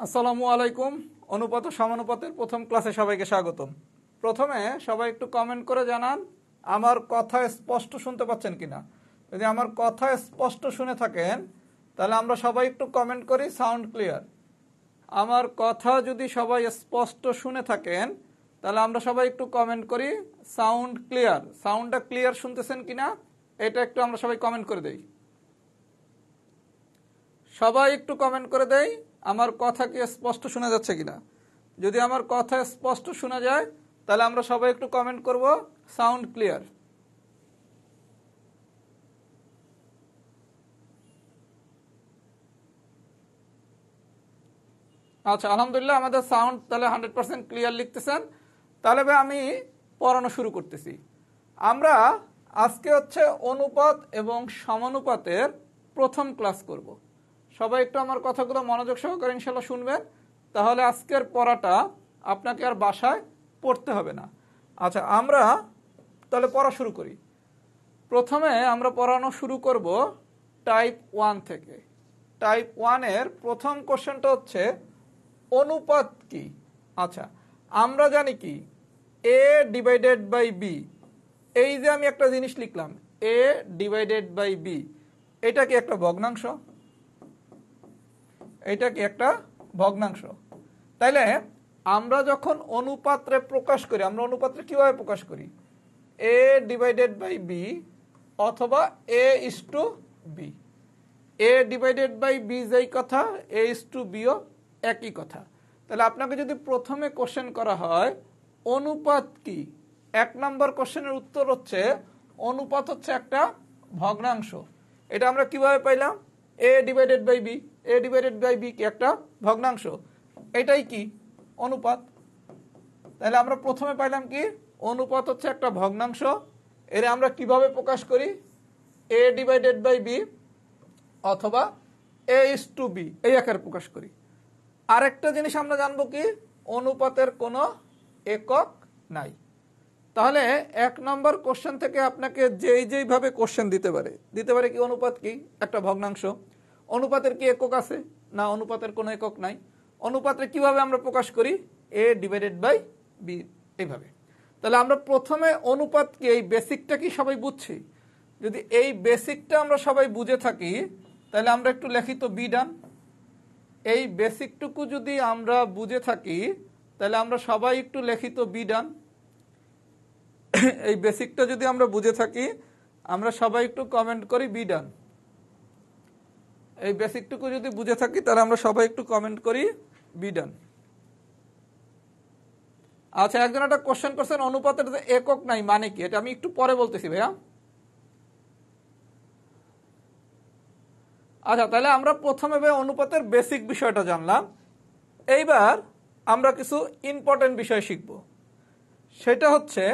আসসালামু আলাইকুম। অনুপাত ও সমানুপাতের প্রথম ক্লাসে সবাইকে স্বাগতম। প্রথমে সবাই একটু কমেন্ট করে জানান আমার কথা স্পষ্ট শুনতে পাচ্ছেন কিনা। যদি আমার কথা স্পষ্ট শুনে থাকেন তাহলে আমরা সবাই একটু কমেন্ট করি সাউন্ড ক্লিয়ার। আমার কথা যদি সবাই স্পষ্ট শুনে থাকেন তাহলে আমরা সবাই একটু কমেন্ট করি সাউন্ড ক্লিয়ার। সাউন্ডটা ক্লিয়ার শুনতেছেন কিনা এটা একটু আমরা সবাই কমেন্ট করে দেই। সবাই একটু কমেন্ট করে দেই আমার কথা কি স্পষ্ট শোনা যাচ্ছে কিনা। যদি আমার কথা স্পষ্ট শোনা যায় তাহলে আমরা সবাই একটু কমেন্ট করব সাউন্ড ক্লিয়ার। আচ্ছা, আলহামদুলিল্লাহ, আমাদের সাউন্ড তাহলে 100% ক্লিয়ার লিখতেছেন। তাহলে ভাই আমি পড়ানো শুরু করতেছি। আমরা আজকে হচ্ছে অনুপাত এবং সমানুপাতের প্রথম ক্লাস করব। সবাই একটু আমার কথাগুলো মনোযোগ সহকারে ইনশাল্লাহ শুনবেন, তাহলে আজকের পড়াটা আপনাকে আর বাসায় পড়তে হবে না। আচ্ছা, আমরা তাহলে পড়া শুরু করি। প্রথমে আমরা পড়ানো শুরু করব টাইপ 1 থেকে। টাইপ 1-এর প্রথম কোশ্চেনটা হচ্ছে অনুপাত কি। আচ্ছা, আমরা জানি কি a ডিভাইডেড বাই বি। এই যে আমি একটা জিনিস লিখলাম a ডিভাইডেড বাই বি, এটা কি একটা ভগ্নাংশ? এটা কি একটা ভগ্নাংশ? তাইলে আমরা যখন অনুপাত্রে প্রকাশ করি, আমরা অনুপাত্রে কিভাবে প্রকাশ করি? a ডিভাইডেড বাই বি অথবা a is to b. a divided by b যেই কথা, a ইস টু বিও একই কথা। তাহলে আপনাকে যদি প্রথমে কোশ্চেন করা হয় অনুপাত কি, 1 নম্বর কোশ্চেনের উত্তর হচ্ছে অনুপাত হচ্ছে একটা ভগ্নাংশ। এটা আমরা কিভাবে পাইলাম? a divided by b, a divided by b কি একটা ভগ্নাংশ, এটাই কি অনুপাত। তাহলে আমরা প্রথমে পাইলাম কি অনুপাত হচ্ছে একটা ভগ্নাংশ। এর আমরা কিভাবে প্রকাশ করি? a ডিভাইডেড বাই বি অথবা a ইস টু বি, এই আকারে প্রকাশ করি। আরেকটা জিনিস আমরা জানবো কি অনুপাতের কোনো একক নাই। তাহলে 1 নম্বর কোশ্চেন থেকে আপনাকে যেইভাবে কোশ্চেন দিতে পারে কি অনুপাত কি একটা ভগ্নাংশ। অনুপাতের কি একক আছে? না, অনুপাতের কোনো একক নাই। অনুপাতে কিভাবে আমরা প্রকাশ করি? a ডিভাইডেড বাই বি, এইভাবে। তাহলে আমরা প্রথমে অনুপাত কি এই বেসিকটা কি সবাই বুঝছি? যদি এই বেসিকটা আমরা সবাই বুঝে থাকি তাহলে আমরা একটু লিখি তো বি ডান। এই বেসিকটুকু যদি আমরা বুঝে থাকি তাহলে আমরা সবাই একটু লিখি তো বি ডান। এই বেসিকটা যদি আমরা বুঝে থাকি আমরা সবাই একটু কমেন্ট করি বি ডান। এই বেসিকটুকু যদি বুঝে থাকি তাহলে আমরা সবাই একটু কমেন্ট করি বি ডান। আচ্ছা, একজন একটা কোশ্চেন করছেন অনুপাতের যে একক নাই মানে কি, এটা আমি একটু পরে বলতেছি ভাইয়া। আচ্ছা, তাহলে আমরা প্রথমে অনুপাতের বেসিক বিষয়টা জানলাম। এইবার আমরা কিছু ইম্পর্টেন্ট বিষয় শিখব। সেটা হচ্ছে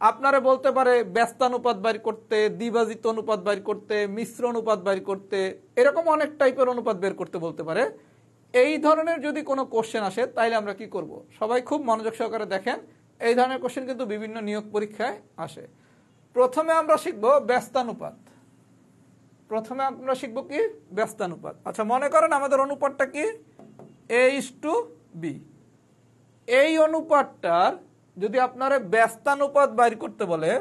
আপনারা বলতে পারে ব্যস্তানুপাত বাইর করতে, দ্বিভাজিত অনুপাত বাইর করতে, মিশ্র অনুপাত বাইর করতে, এরকম অনেক টাইপের অনুপাত বের করতে বলতে পারে। এই ধরনের যদি কোনো কোশ্চেন আসে তাইলে আমরা কি করব? সবাই খুব মনোযোগ সহকারে দেখেন, এই ধরনের কোশ্চেন কিন্তু বিভিন্ন নিয়োগ পরীক্ষায় আসে। প্রথমে আমরা শিখব ব্যস্তানুপাত। প্রথমে আমরা শিখব কি ব্যস্তানুপাত। আচ্ছা, মনে করেন আমাদের অনুপাতটা কি a ইস টু বি। এই অনুপাতটার যদি আপনারা ব্যস্তানুপাত বাইর করতে বলে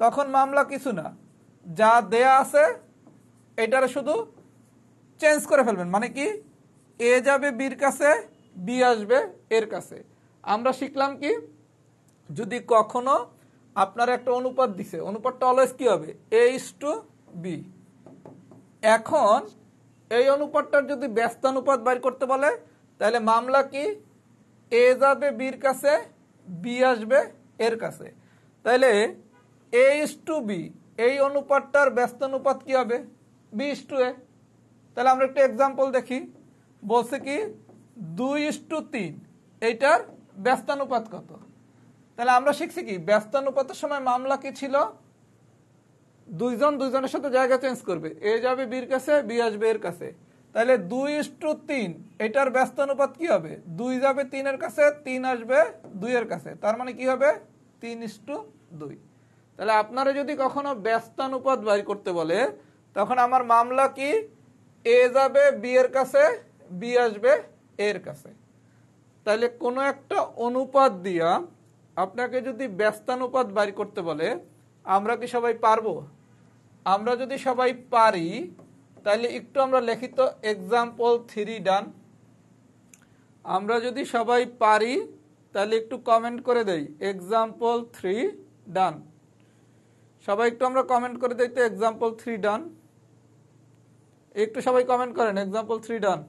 তখন মামলা কিছু না, যা দেয়া আছে এটারে শুধু চেঞ্জ করে ফেলবেন। মানে কি a যাবে বির কাছে, বি আসবে এর কাছে। আমরা শিখলাম কি যদি কখনো আপনার একটা অনুপাত দিছে, অনুপাতটা অলওয়েজ কি হবে a ইস টু বি। এখন এই অনুপাতটার যদি ব্যস্তানুপাত বাইর করতে বলে তাহলে মামলা কি a যাবে বির কাছে, বি আসবে এর কাছে। তাহলে a ইস টু বি এই অনুপাতটার ব্যস্তানুপাত কি হবে? b is to a। তাহলে আমরা একটা এক্সাম্পল দেখি। বলছে কি 2 ইস টু 3, এইটার ব্যস্তানুপাত কত? তাহলে আমরা শিখছি কি ব্যস্তানুপাতের সময় মামলা কি ছিল? দুইজনের সাথে জায়গা চেঞ্জ করবে, a যাবে বির কাছে, বি আসবে এর কাছে। তাহলে 2 ইস টু 3 এটার ব্যস্তানুপাত কি হবে? 2 যাবে 3 এর কাছে, 3 আসবে 2 এর কাছে। তার মানে কি হবে 3 ইস টু 2। তাহলে আপনারা যদি কখনো ব্যস্তানুপাত বাইর করতে বলে তখন আমার মামলা কি a যাবে বি এর কাছে, বি আসবে এর কাছে। তাহলে কোনো একটা অনুপাত দিয়া আপনাকে যদি ব্যস্তানুপাত বাইর করতে বলে, আমরা কি সবাই পারবো? আমরা যদি সবাই পারি তাহলে একটু আমরা লিখিত এক্সাম্পল 3 ডান। আমরা যদি সবাই পারি তাহলে একটু কমেন্ট করে দেই এক্সাম্পল 3 ডান। সবাই একটু আমরা কমেন্ট করে দেই তো এক্সাম্পল 3 ডান। একটু সবাই কমেন্ট করেন এক্সাম্পল 3 ডান।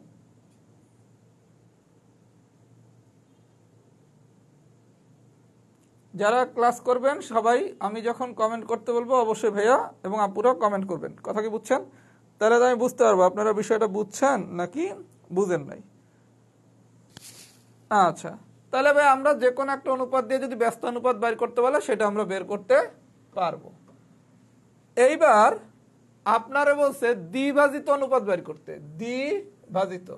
যারা ক্লাস করবেন সবাই আমি যখন কমেন্ট করতে বলবো অবশ্যই ভাইয়া এবং আপুরা কমেন্ট করবেন। কথা কি বুঝছেন? তাহলে আমি বুঝতে পারবো আপনারা বিষয়টা বুঝছেন নাকি বুঝেন নাই। আচ্ছা, তাহলে ভাই আমরা যে কোনো একটা অনুপাত দিয়ে যদি ব্যস্ত অনুপাত বের করতে বলে সেটা আমরা বের করতে পারবো। এইবার আপনারা বলছে দ্বিভাজিত অনুপাত বের করতে। দ্বিভাজিত,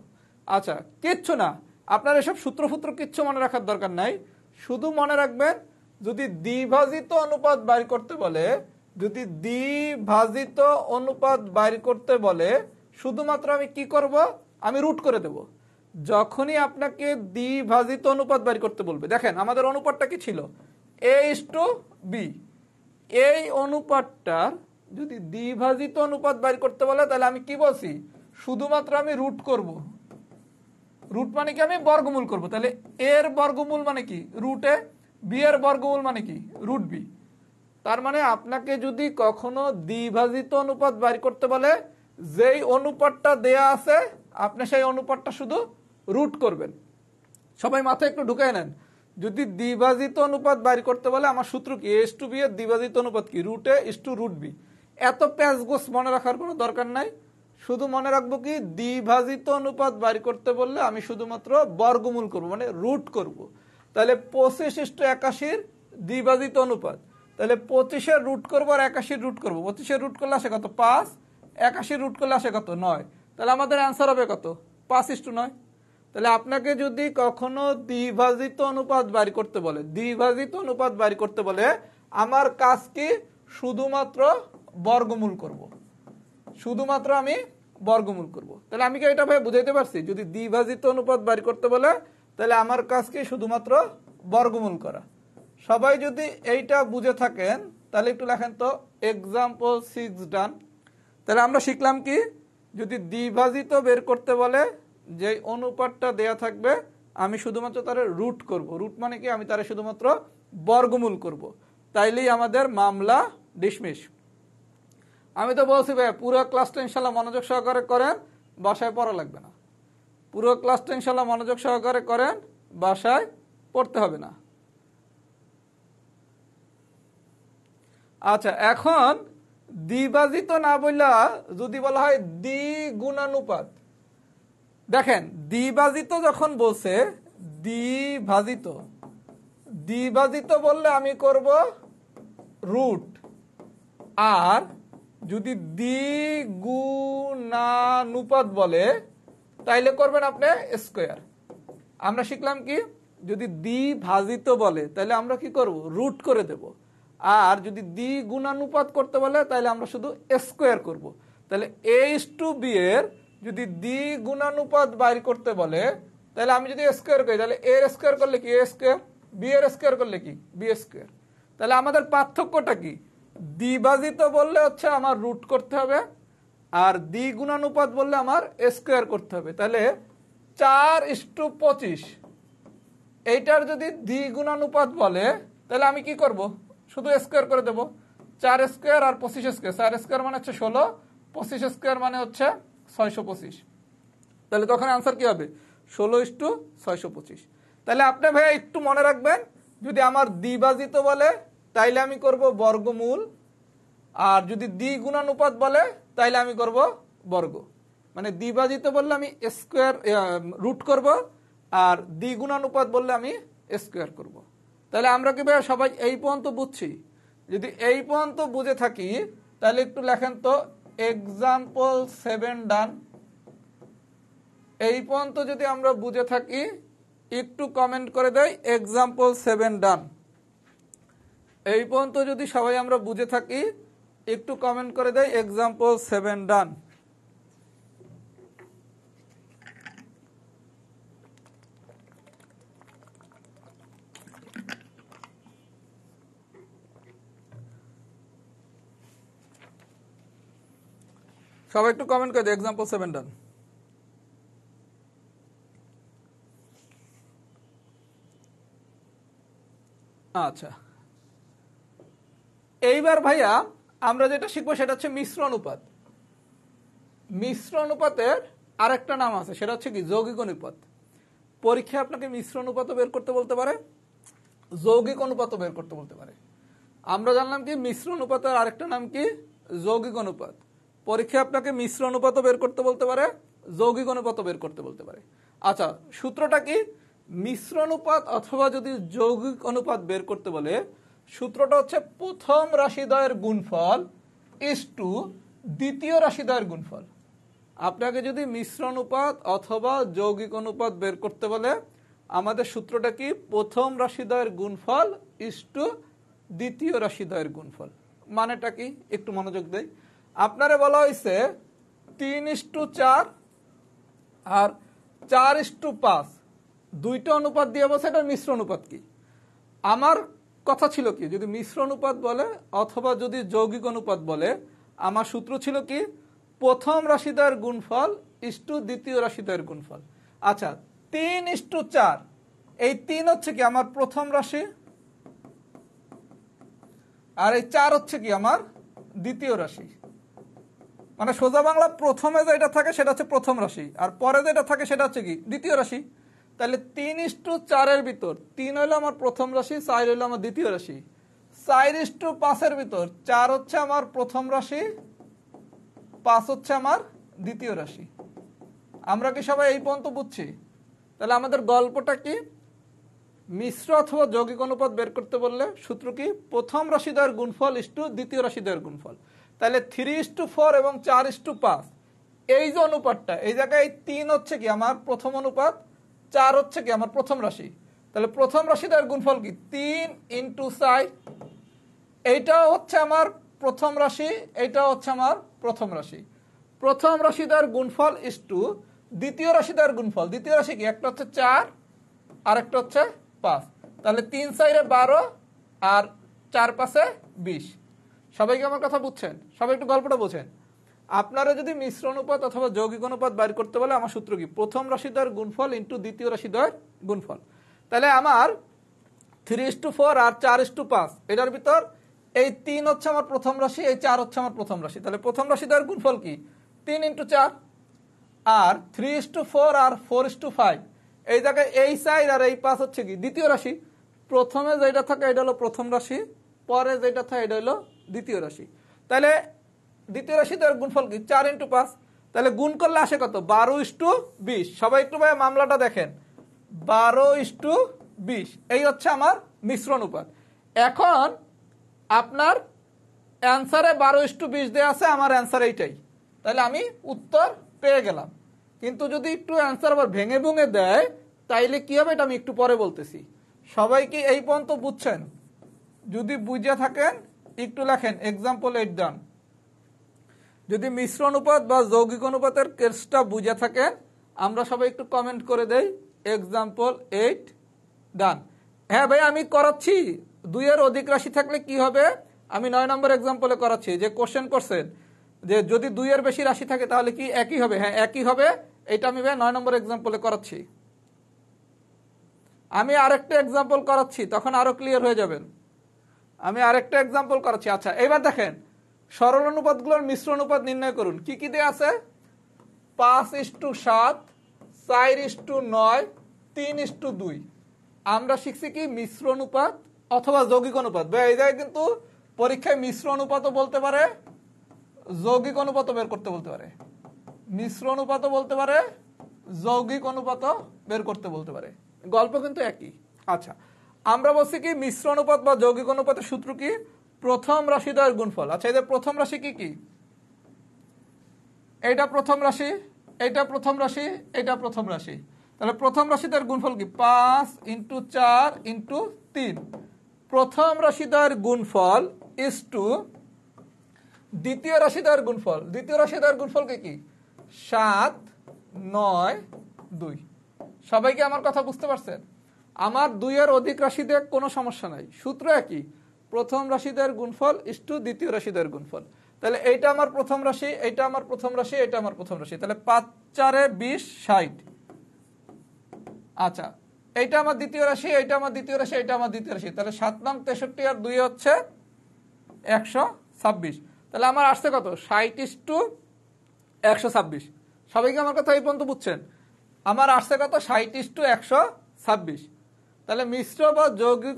আচ্ছা কিচ্ছু না, আপনার এসব সূত্র কিচ্ছু মনে রাখার দরকার নাই। শুধু মনে রাখবেন যদি দ্বিভাজিত অনুপাত বের করতে বলে, যদি দ্বিভাজিত অনুপাত বের করতে বলে শুধুমাত্র আমি কি করব, আমি রুট করে দেব। যখনই আপনাকে দ্বিভাজিত অনুপাত বের করতে বলবে, দেখেন আমাদের অনুপাতটা কি ছিল, a:b। এই অনুপাতটার যদি দ্বিভাজিত অনুপাত বের করতে বলে তাহলে আমি কি বলছি, শুধুমাত্র আমি রুট করব। রুট মানে কি, আমি বর্গমূল করব। তাহলে এর বর্গমূল মানে কি, রুট এ। বি এর বর্গমূল মানে কি, রুট বি। তার মানে আপনাকে যদি কখনো দ্বিভাজিত অনুপাত বের করতে বলে, যেই অনুপাতটা দেয়া আছে আপনি সেই অনুপাতটা শুধু রুট করবেন। সবাই মাথায় একটু ঢুকায় নেন, যদি দ্বিভাজিত অনুপাত বের করতে বলে আমার সূত্র কি, a:b এর দ্বিভাজিত অনুপাত কি, root A is two root B. এত প্যাচগোছ মনে রাখার কোনো দরকার নাই। শুধু মনে রাখবো কি, দ্বিভাজিত অনুপাত বের করতে বললে আমি শুধুমাত্র বর্গমূল করব, মানে রুট করব। তাহলে 25:81 দ্বিভাজিত অনুপাত, তাহলে 25-এর রুট করবো আর 81 রুট করবো। 25-এর রুট করলে আসে কত, 5। 81 রুট করলে আসে কত, 9। তাহলে আমাদের অ্যান্সার হবে কত, 5:9। তাহলে আপনাকে যদি কখনো দ্বিভাজিত অনুপাত বের করতে বলে, দ্বিভাজিত অনুপাত বের করতে বলে আমার কাজ কি, শুধুমাত্র বর্গমূল করব, শুধুমাত্র আমি বর্গমূল করব। তাহলে আমি কি এটা ভাই বুঝাইতে পারছি? যদি দ্বিভাজিত অনুপাত বের করতে বলে তাহলে আমার কাজ কি, শুধুমাত্র বর্গমূল করা। সবাই যদি এইটা বুঝে থাকেন তাহলে একটু লেখেন তো এক্সাম্পল 6 ডান। তাহলে আমরা শিখলাম কি, যদি দ্বিভাজিত বের করতে বলে যে অনুপাতটা দেয়া থাকবে আমি শুধুমাত্র তার রুট করব। রুট মানে কি, আমি তার শুধুমাত্র বর্গমূল করব। তাইলেই আমাদের মামলা ডিসমিস। আমি তো বলছি ভাই পুরো ক্লাসটা ইনশাল্লাহ মনোযোগ সহকারে করেন, বাসায় পড়া লাগবে না। পুরো ক্লাসটা ইনশাল্লাহ মনোযোগ সহকারে করেন, বাসায় পড়তে হবে না। আচ্ছা, এখন দ্বিভাজিত না বললা যদি বলা হয় দ্বিগুণানুপাত। দেখেন দ্বিভাজিত যখন বলছে, দ্বিভাজিত, দ্বিভাজিত বললে আমি করব রুট, আর যদি দ্বিগুণানুপাত বলে তাইলে করবেন আপনি স্কোয়ার। আমরা শিখলাম কি, যদি দ্বিভাজিত বলে তাহলে আমরা কি করব, রুট করে দেব। আর যদি দ্বিগুণানুপাত করতে বলে তাহলে আমরা শুধু স্কোয়ার করব। তাহলে a:b এর যদি দ্বিগুণানুপাত বাইর করতে বলে তাহলে আমি যদি স্কোয়ার করি তাহলে এর স্কোয়ার করলে কি, a স্কোয়ার, বি এর স্কোয়ার করলে কি, বি স্কোয়ার। তাহলে আমাদের পার্থক্যটা কি, দ্বিভাজিত বললে হচ্ছে আমার রুট করতে হবে, আর দ্বিগুণানুপাত বললে আমার স্কোয়ার করতে হবে। তাহলে 4:25 এইটার যদি দ্বিগুণানুপাত বলে তাহলে আমি কি করব, শুধু স্কোয়ার করে দেব। 4 স্কোয়ার আর 25 স্কোয়ার, 4 স্কোয়ার মানে হচ্ছে 16, 25 স্কোয়ার মানে হচ্ছে 625। তাহলে তখন আনসার কি হবে, 16:625। তাহলে আপনি ভাই একটু মনে রাখবেন, যদি আমার দ্বিভাজিত বলে তাইলে আমি করব বর্গমূল, আর যদি দ্বিগুণানুপাত বলে তাইলে আমি করব বর্গ। মানে দ্বিভাজিত বললে আমি স্কোয়ার রুট করব, আর দ্বিগুণানুপাত বললে আমি স্কোয়ার করব। তাহলে আমরা কি ভাই সবাই এই পর্যন্ত বুঝছি? যদি এই পর্যন্ত বুঝে থাকি তাহলে একটু লেখেন তো এক্সাম্পল 7 ডান। এই পর্যন্ত যদি আমরা বুঝে থাকি একটু কমেন্ট করে দেয় এক্সাম্পল 7 ডান। এই পর্যন্ত যদি সবাই আমরা বুঝে থাকি একটু কমেন্ট করে দেয় এক্সাম্পল 7 ডান। সবাই একটু কমেন্ট করে দিও এক্সাম্পল 7 ডান। আচ্ছা, এইবার ভাইয়া আমরা যেটা শিখবো সেটা হচ্ছে মিশ্র অনুপাত। মিশ্র অনুপাতের আরেকটা নাম আছে, সেটা হচ্ছে কি যৌগিক অনুপাত। পরীক্ষায় আপনাকে মিশ্র অনুপাতও বের করতে বলতে পারে, যৌগিক অনুপাতও বের করতে বলতে পারে। আমরা জানলাম কি মিশ্র অনুপাতের আরেকটা নাম কি যৌগিক অনুপাত। পরীক্ষায় আপনাকে মিশ্র অনুপাতও বের করতে বলতে পারে, যৌগিক অনুপাতও বের করতে বলতে পারে। আচ্ছা, সূত্রটা কি? মিশ্র অনুপাত অথবা যদি যৌগিক অনুপাত বের করতে বলে, সূত্রটা হচ্ছে প্রথম রাশিদ্বয়ের গুণফল ইস টু দ্বিতীয় রাশিদ্বয়ের গুণফল। আপনাকে যদি মিশ্র অনুপাত অথবা যৌগিক অনুপাত বের করতে বলে, আমাদের সূত্রটা কি? প্রথম রাশিদ্বয়ের গুণফল ইস টু দ্বিতীয় রাশিদ্বয়ের গুণফল। মানেটা কি একটু মনোযোগ দেই। আপনারে বলা হয়েছে 3:4 আর 4:5 দুইটা অনুপাত দিয়ে বলছে এটা মিশ্র অনুপাত। কি আমার কথা ছিল কি, যদি মিশ্র অনুপাত বলে অথবা যদি যৌগিক অনুপাত বলে, আমার সূত্র ছিল কি প্রথম রাশিদ্বয়ের গুণফল ইস টু দ্বিতীয় রাশিদ্বয়ের গুণফল। আচ্ছা, 3:4 এই 3 হচ্ছে কি আমার প্রথম রাশি, আর এই 4 হচ্ছে কি আমার দ্বিতীয় রাশি। মানে সোজা বাংলা, প্রথমে যেটা থাকে সেটা হচ্ছে প্রথম রাশি, আর পরে যেটা থাকে সেটা হচ্ছে কি দ্বিতীয় রাশি। তাহলে 3:4 এর ভিতর 3 হইলো আমার প্রথম রাশি, 4 হইলো আমার দ্বিতীয় রাশি। 4:5 এর ভিতর 4 হচ্ছে আমার প্রথম রাশি, 5 হচ্ছে আমার দ্বিতীয় রাশি। আমরা কি সবাই এই পর্যন্ত বুঝছি? তাহলে আমাদের গল্পটা কি? মিশ্র অথবা যৌগিক অনুপাত বের করতে বললে সূত্র কি? প্রথম রাশিদ্বয়ের গুণফল ইস টু দ্বিতীয় রাশিদ্বয়ের গুণফল। তাহলে 3:4 এবং 4:5 এই যে অনুপাতটা, এই জায়গায় 3 হচ্ছে কি আমার প্রথম অনুপাত, 4 হচ্ছে কি আমার প্রথম রাশি। তাহলে প্রথম রাশিদ্বয়ের গুণফল কি? 3 × 4। এইটাও হচ্ছে আমার প্রথম রাশি, এইটাও হচ্ছে আমার প্রথম রাশি। প্রথম রাশিদ্বয়ের গুণফল ইস টু দ্বিতীয় রাশিদ্বয়ের গুণফল। দ্বিতীয় রাশি কি? একটা হচ্ছে 4 আর একটা হচ্ছে 5। তাহলে 3 × 4 = 12 আর 4 × 5 = 20। সবাইকে আমার কথা বুঝছেন? সবাই একটু গল্পটা বোঝেন। আপনারা যদি মিশ্র অনুপাত অথবা যৌগিক অনুপাত বাইর করতে বলে, আমার সূত্র কি? প্রথম রাশিদ্বয়ের গুণফল ইন্টু দ্বিতীয় রাশিদ্বয়ের গুণফল। তাহলে আমার 3:4 আর 4:5 এটার ভিতর এই 3 হচ্ছে আমার প্রথম রাশি, এই 4 হচ্ছে আমার প্রথম রাশি। তাহলে প্রথম রাশিদ্বয়ের গুণফল কি? 3 × 4। আর 3:4 আর 4:5 এই জায়গায় এই 4 আর এই 5 হচ্ছে কি দ্বিতীয় রাশি। প্রথমে যেটা থাকে এটা হলো প্রথম রাশি, পরে যেটা থাকে এটা হলো দ্বিতীয় রাশি। তাহলে দ্বিতীয় রাশিদ্বয়ের গুণফল কি? 4 × 5। তাহলে গুণ করলে আসে কত? 12:20। সবাই একটু ভাই মামলাটা দেখেন, 12:20 এই হচ্ছে আমার মিশ্র অনুপাত। এখন আপনার অ্যান্সারে 12:20 দেওয়া আছে, আমার অ্যান্সার এইটাই। তাহলে আমি উত্তর পেয়ে গেলাম। কিন্তু যদি একটু অ্যান্সার আবার ভেঙে ভেঙে দেয় তাইলে কি হবে এটা আমি একটু পরে বলতেছি। সবাই কি এই পর্যন্ত বুঝছেন? যদি বুঝে থাকেন একটু লেখেন এক্সাম্পল 8 ডান। যদি মিশ্র অনুপাত বা যৌগিক অনুপাতের কেসটা বুঝে থাকেন, আমরা সবাই একটু কমেন্ট করে দেই এক্সাম্পল 8 ডান। হ্যাঁ ভাই, আমি করাচ্ছি। 2 এর অধিক রাশি থাকলে কি হবে? আমি 9 নম্বর এক্সাম্পলে করাচ্ছি। যে কোশ্চেন করছেন যে যদি 2 এর বেশি রাশি থাকে তাহলে কি একই হবে? হ্যাঁ, একই হবে। এটা আমি ভাই 9 নম্বর এক্সাম্পলে করাচ্ছি। আমি আরেকটা এক্সাম্পল করাচ্ছি, তখন আরো ক্লিয়ার হয়ে যাবেন। আমি আরেকটা এক্সাম্পল করাচ্ছি। আচ্ছা, এবার দেখেন সরল অনুপাতগুলোর মিশ্র অনুপাত নির্ণয় করুন। কি কি দেয়া আছে? 5:7, 4:9, 3:2। আমরা শিখছি কি মিশ্র অনুপাত অথবা যৌগিক অনুপাত। এই জায়গায় কিন্তু পরীক্ষায় মিশ্র অনুপাতও বলতে পারে, যৌগিক অনুপাতও বের করতে বলতে পারে। মিশ্র অনুপাতও বলতে পারে, যৌগিক অনুপাতও বের করতে বলতে পারে। গল্প কিন্তু একই। আচ্ছা, আমরা বলছি কি মিশ্র অনুপাত বা যৌগিক অনুপাতের সূত্র কি? প্রথম রাশিদ্বয়ের গুণফল। আচ্ছা, এদের প্রথম রাশি কি কি? এইটা প্রথম রাশি, এইটা প্রথম রাশি, এইটা প্রথম রাশি। তাহলে প্রথম রাশিদ্বয়ের গুণফল কি? 5 × 4 × 3। প্রথম রাশিদ্বয়ের গুণফল ইস টু দ্বিতীয় রাশিদ্বয়ের গুণফল। দ্বিতীয় রাশিদ্বয়ের গুণফল কি? 7, 9, 2। সবাইকে আমার কথা বুঝতে পারছেন? আমার 2 এর অধিক রাশিতে কোনো সমস্যা নাই, সূত্র একই। প্রথম রাশিদ্বয়ের গুণফল ইস টু দ্বিতীয় রাশিদ্বয়ের গুণফল। তাহলে এইটা আমার প্রথম রাশি, এইটা আমার প্রথম রাশি, এটা আমার প্রথম রাশি। তাহলে 5 4 20 60। আচ্ছা, এইটা আমার দ্বিতীয় রাশি, এইটা আমার দ্বিতীয় রাশি, এইটা আমার দ্বিতীয় রাশি। তাহলে 7 নং 63 আর 2 হচ্ছে 126। তাহলে আমার আসছে কত? 60:126। সবাইকে আমার কথা এই পর্যন্ত বুঝছেন? আমার আসছে কত? 60:126। তাহলে মিশ্র বা যৌগিক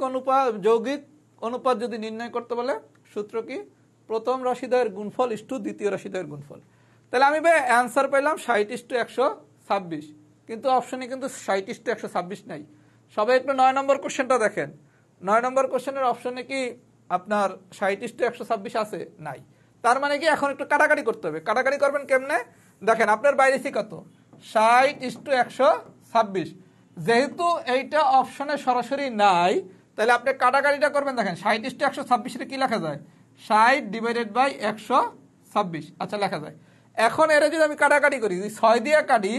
অনুপাত যদি নির্ণয় করতে বলে সূত্র কি? প্রথম রাশিদ্বয়ের গুণফল ইস্টু দ্বিতীয় রাশিদ্বয়ের গুণফল। তাহলে আমি ভাই অ্যান্সার পেলাম 60:126, কিন্তু অপশনে কিন্তু 60:126 নাই। সবাই একটু 9 নম্বর কোশ্চেনটা দেখেন। 9 নম্বর কোশ্চেনের অপশনে কি আপনার 60:126 আছে? নাই। তার মানে কি এখন একটু কাটাকাটি করতে হবে। কাটাকাটি করবেন কেমনে? দেখেন আপনার বাইরেছি কত? 60:126। যেহেতু এইটা অপশনে সরাসরি নাই, তাহলে আপনি কাটাকাটিটা করবেন। দেখেন 60:126 কি লেখা যায়? 60/126। আচ্ছা, লেখা যায়। এখন এর যদি আমি কাটাকাটি করি, 6 দিয়ে কাটি,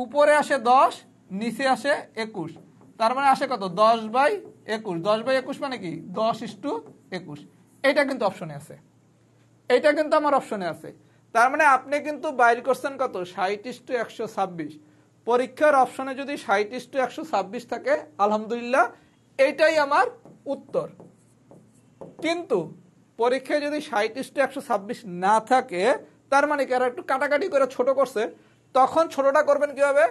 উপরে আসে 10, নিচে আসে 21। তার মানে আসে কত? 10/21। 10/21 মানে কি? 10:21। এটা কিন্তু অপশনে আছে, এটা কিন্তু আমার অপশনে আছে। তার মানে আপনি কিন্তু বাইর করছেন কত? 60:126। পরীক্ষার অপশনে যদি 60:126 থাকে, আলহামদুলিল্লাহ, এইটাই আমার উত্তর। কিন্তু পরীক্ষায় যদি 60:126 না থাকে, তার মানে কি? আর একটু কাটাকাটি করে ছোট করছে, তখন ছোটটা করবেন কিভাবে?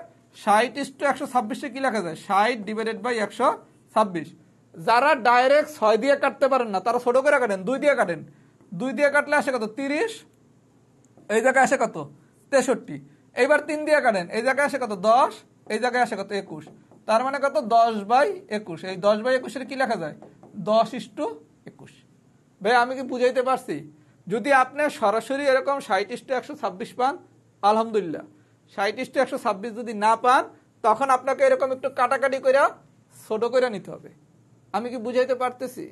60:126 কি লেখা যায়? 60/126। যারা ডাইরেক্ট 6 দিয়ে কাটতে পারেন না, তারা ছোট করে কাটেন, 2 দিয়ে কাটেন। 2 দিয়ে কাটলে আসে কত? 30। এই জায়গায় আসে কত? 63। এইবার 3 দিয়ে কাটেন, এই জায়গায় আসে কত? 10। এই জায়গায় আসে কত? 21। তার মানে কত? 10/21। এই 10/21 কি লেখা যায়? 10:21। ভাই আমি কি বুঝাইতে পারছি? যদি আপনি সরাসরি এরকম 60:126 পান, আলহামদুলিল্লাহ। 60:126 যদি না পান, তখন আপনাকে এরকম একটু কাটাকাটি করে ছোট করে নিতে হবে। আমি কি বুঝাইতে পারতেছি?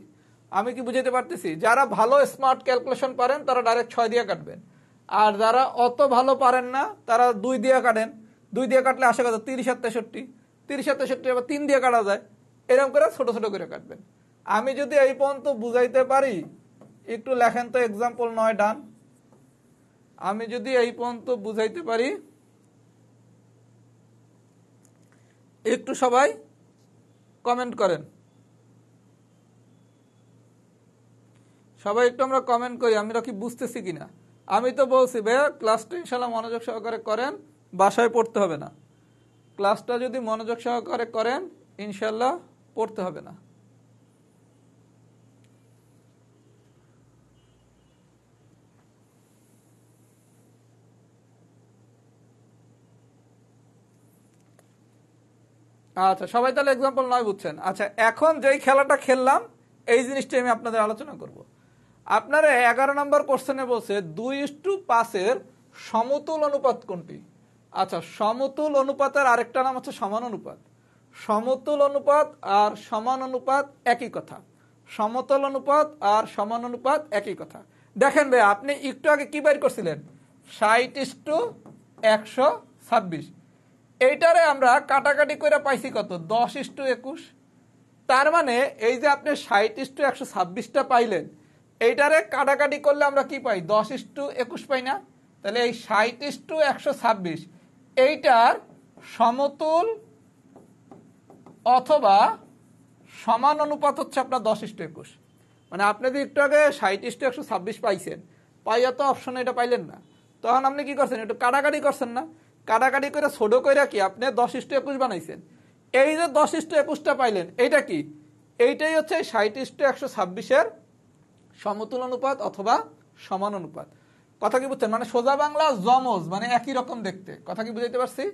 আমি কি বুঝাইতে পারতেছি? যারা ভালো স্মার্ট ক্যালকুলেশন পারেন, তারা ডাইরেক্ট 6 দিয়ে কাটবেন। আর যারা অত ভালো পারেন না, তারা 2 দিয়ে কাটেন। 2 দিয়ে কাটলে আসে কত? 30 আর 63। 30 আর 63 আবার 3 দিয়ে কাটা যায়। এরকম করে ছোট ছোট করে কাটবেন। আমি যদি এই পর্যন্ত বুঝাইতে পারি, একটু লেখেন তো এক্সাম্পল 9 ডান। আমি যদি এই পর্যন্ত বুঝাইতে পারি, একটু সবাই কমেন্ট করেন। সবাই একটু আমরা কমেন্ট করি, আমরা কি বুঝতেছি কিনা। আমি তো বলছি ভাইয়া ক্লাসটা ইনশাল্লাহ মনোযোগ সহকারে করেন, বাসায় পড়তে হবে না। ক্লাসটা যদি মনোযোগ সহকারে করেন, ইনশাল্লাহ পড়তে হবে না। আচ্ছা, সবাই তাহলে এক্সাম্পল 9 বুঝছেন। আচ্ছা, এখন যেই খেলাটা খেললাম, এই জিনিসটা আমি আপনাদের আলোচনা করব। আপনারা 11 নম্বর কোশ্চেনে বলছে 2:5 সমতুল অনুপাত কোনটি? আচ্ছা, সমতুল অনুপাতের আরেকটা নাম হচ্ছে সমান অনুপাত। সমতুল অনুপাত আর সমান অনুপাত একই কথা। সমতল অনুপাত আর সমান অনুপাত একই কথা। দেখেন ভাই, আপনি একটু আগে কি বের করছিলেন? 60:126। এইটারে আমরা কাটাকাটি করে পাইছি কত? 10:21। তার মানে এই যে আপনি 60:126টা পাইলেন, এইটারে কাটাকাটি করলে আমরা কি পাই? 10:21 পাই না? তাহলে এই 60:126 এইটার সমতুল অথবা সমান অনুপাত হচ্ছে আপনার 10:21। মানে আপনি যদি একটু আগে 60:126 পাইছেন, পাইয়া তো অপশনে এটা পাইলেন না, তখন আপনি কি করছেন? একটু কাটাকাটি করছেন না? কাটাকাটি করে ছোট করে কি আপনি 10:21 বানাইছেন। এই যে 10:21টা পাইলেন, এইটা কি? এইটাই হচ্ছে 60:126-এর সমতুল অনুপাত অথবা সমান অনুপাত। কথা কি বুঝছেন? মানে সোজা বাংলা জমজ, মানে একই রকম দেখতে। কথা কি বুঝাইতে পারছি?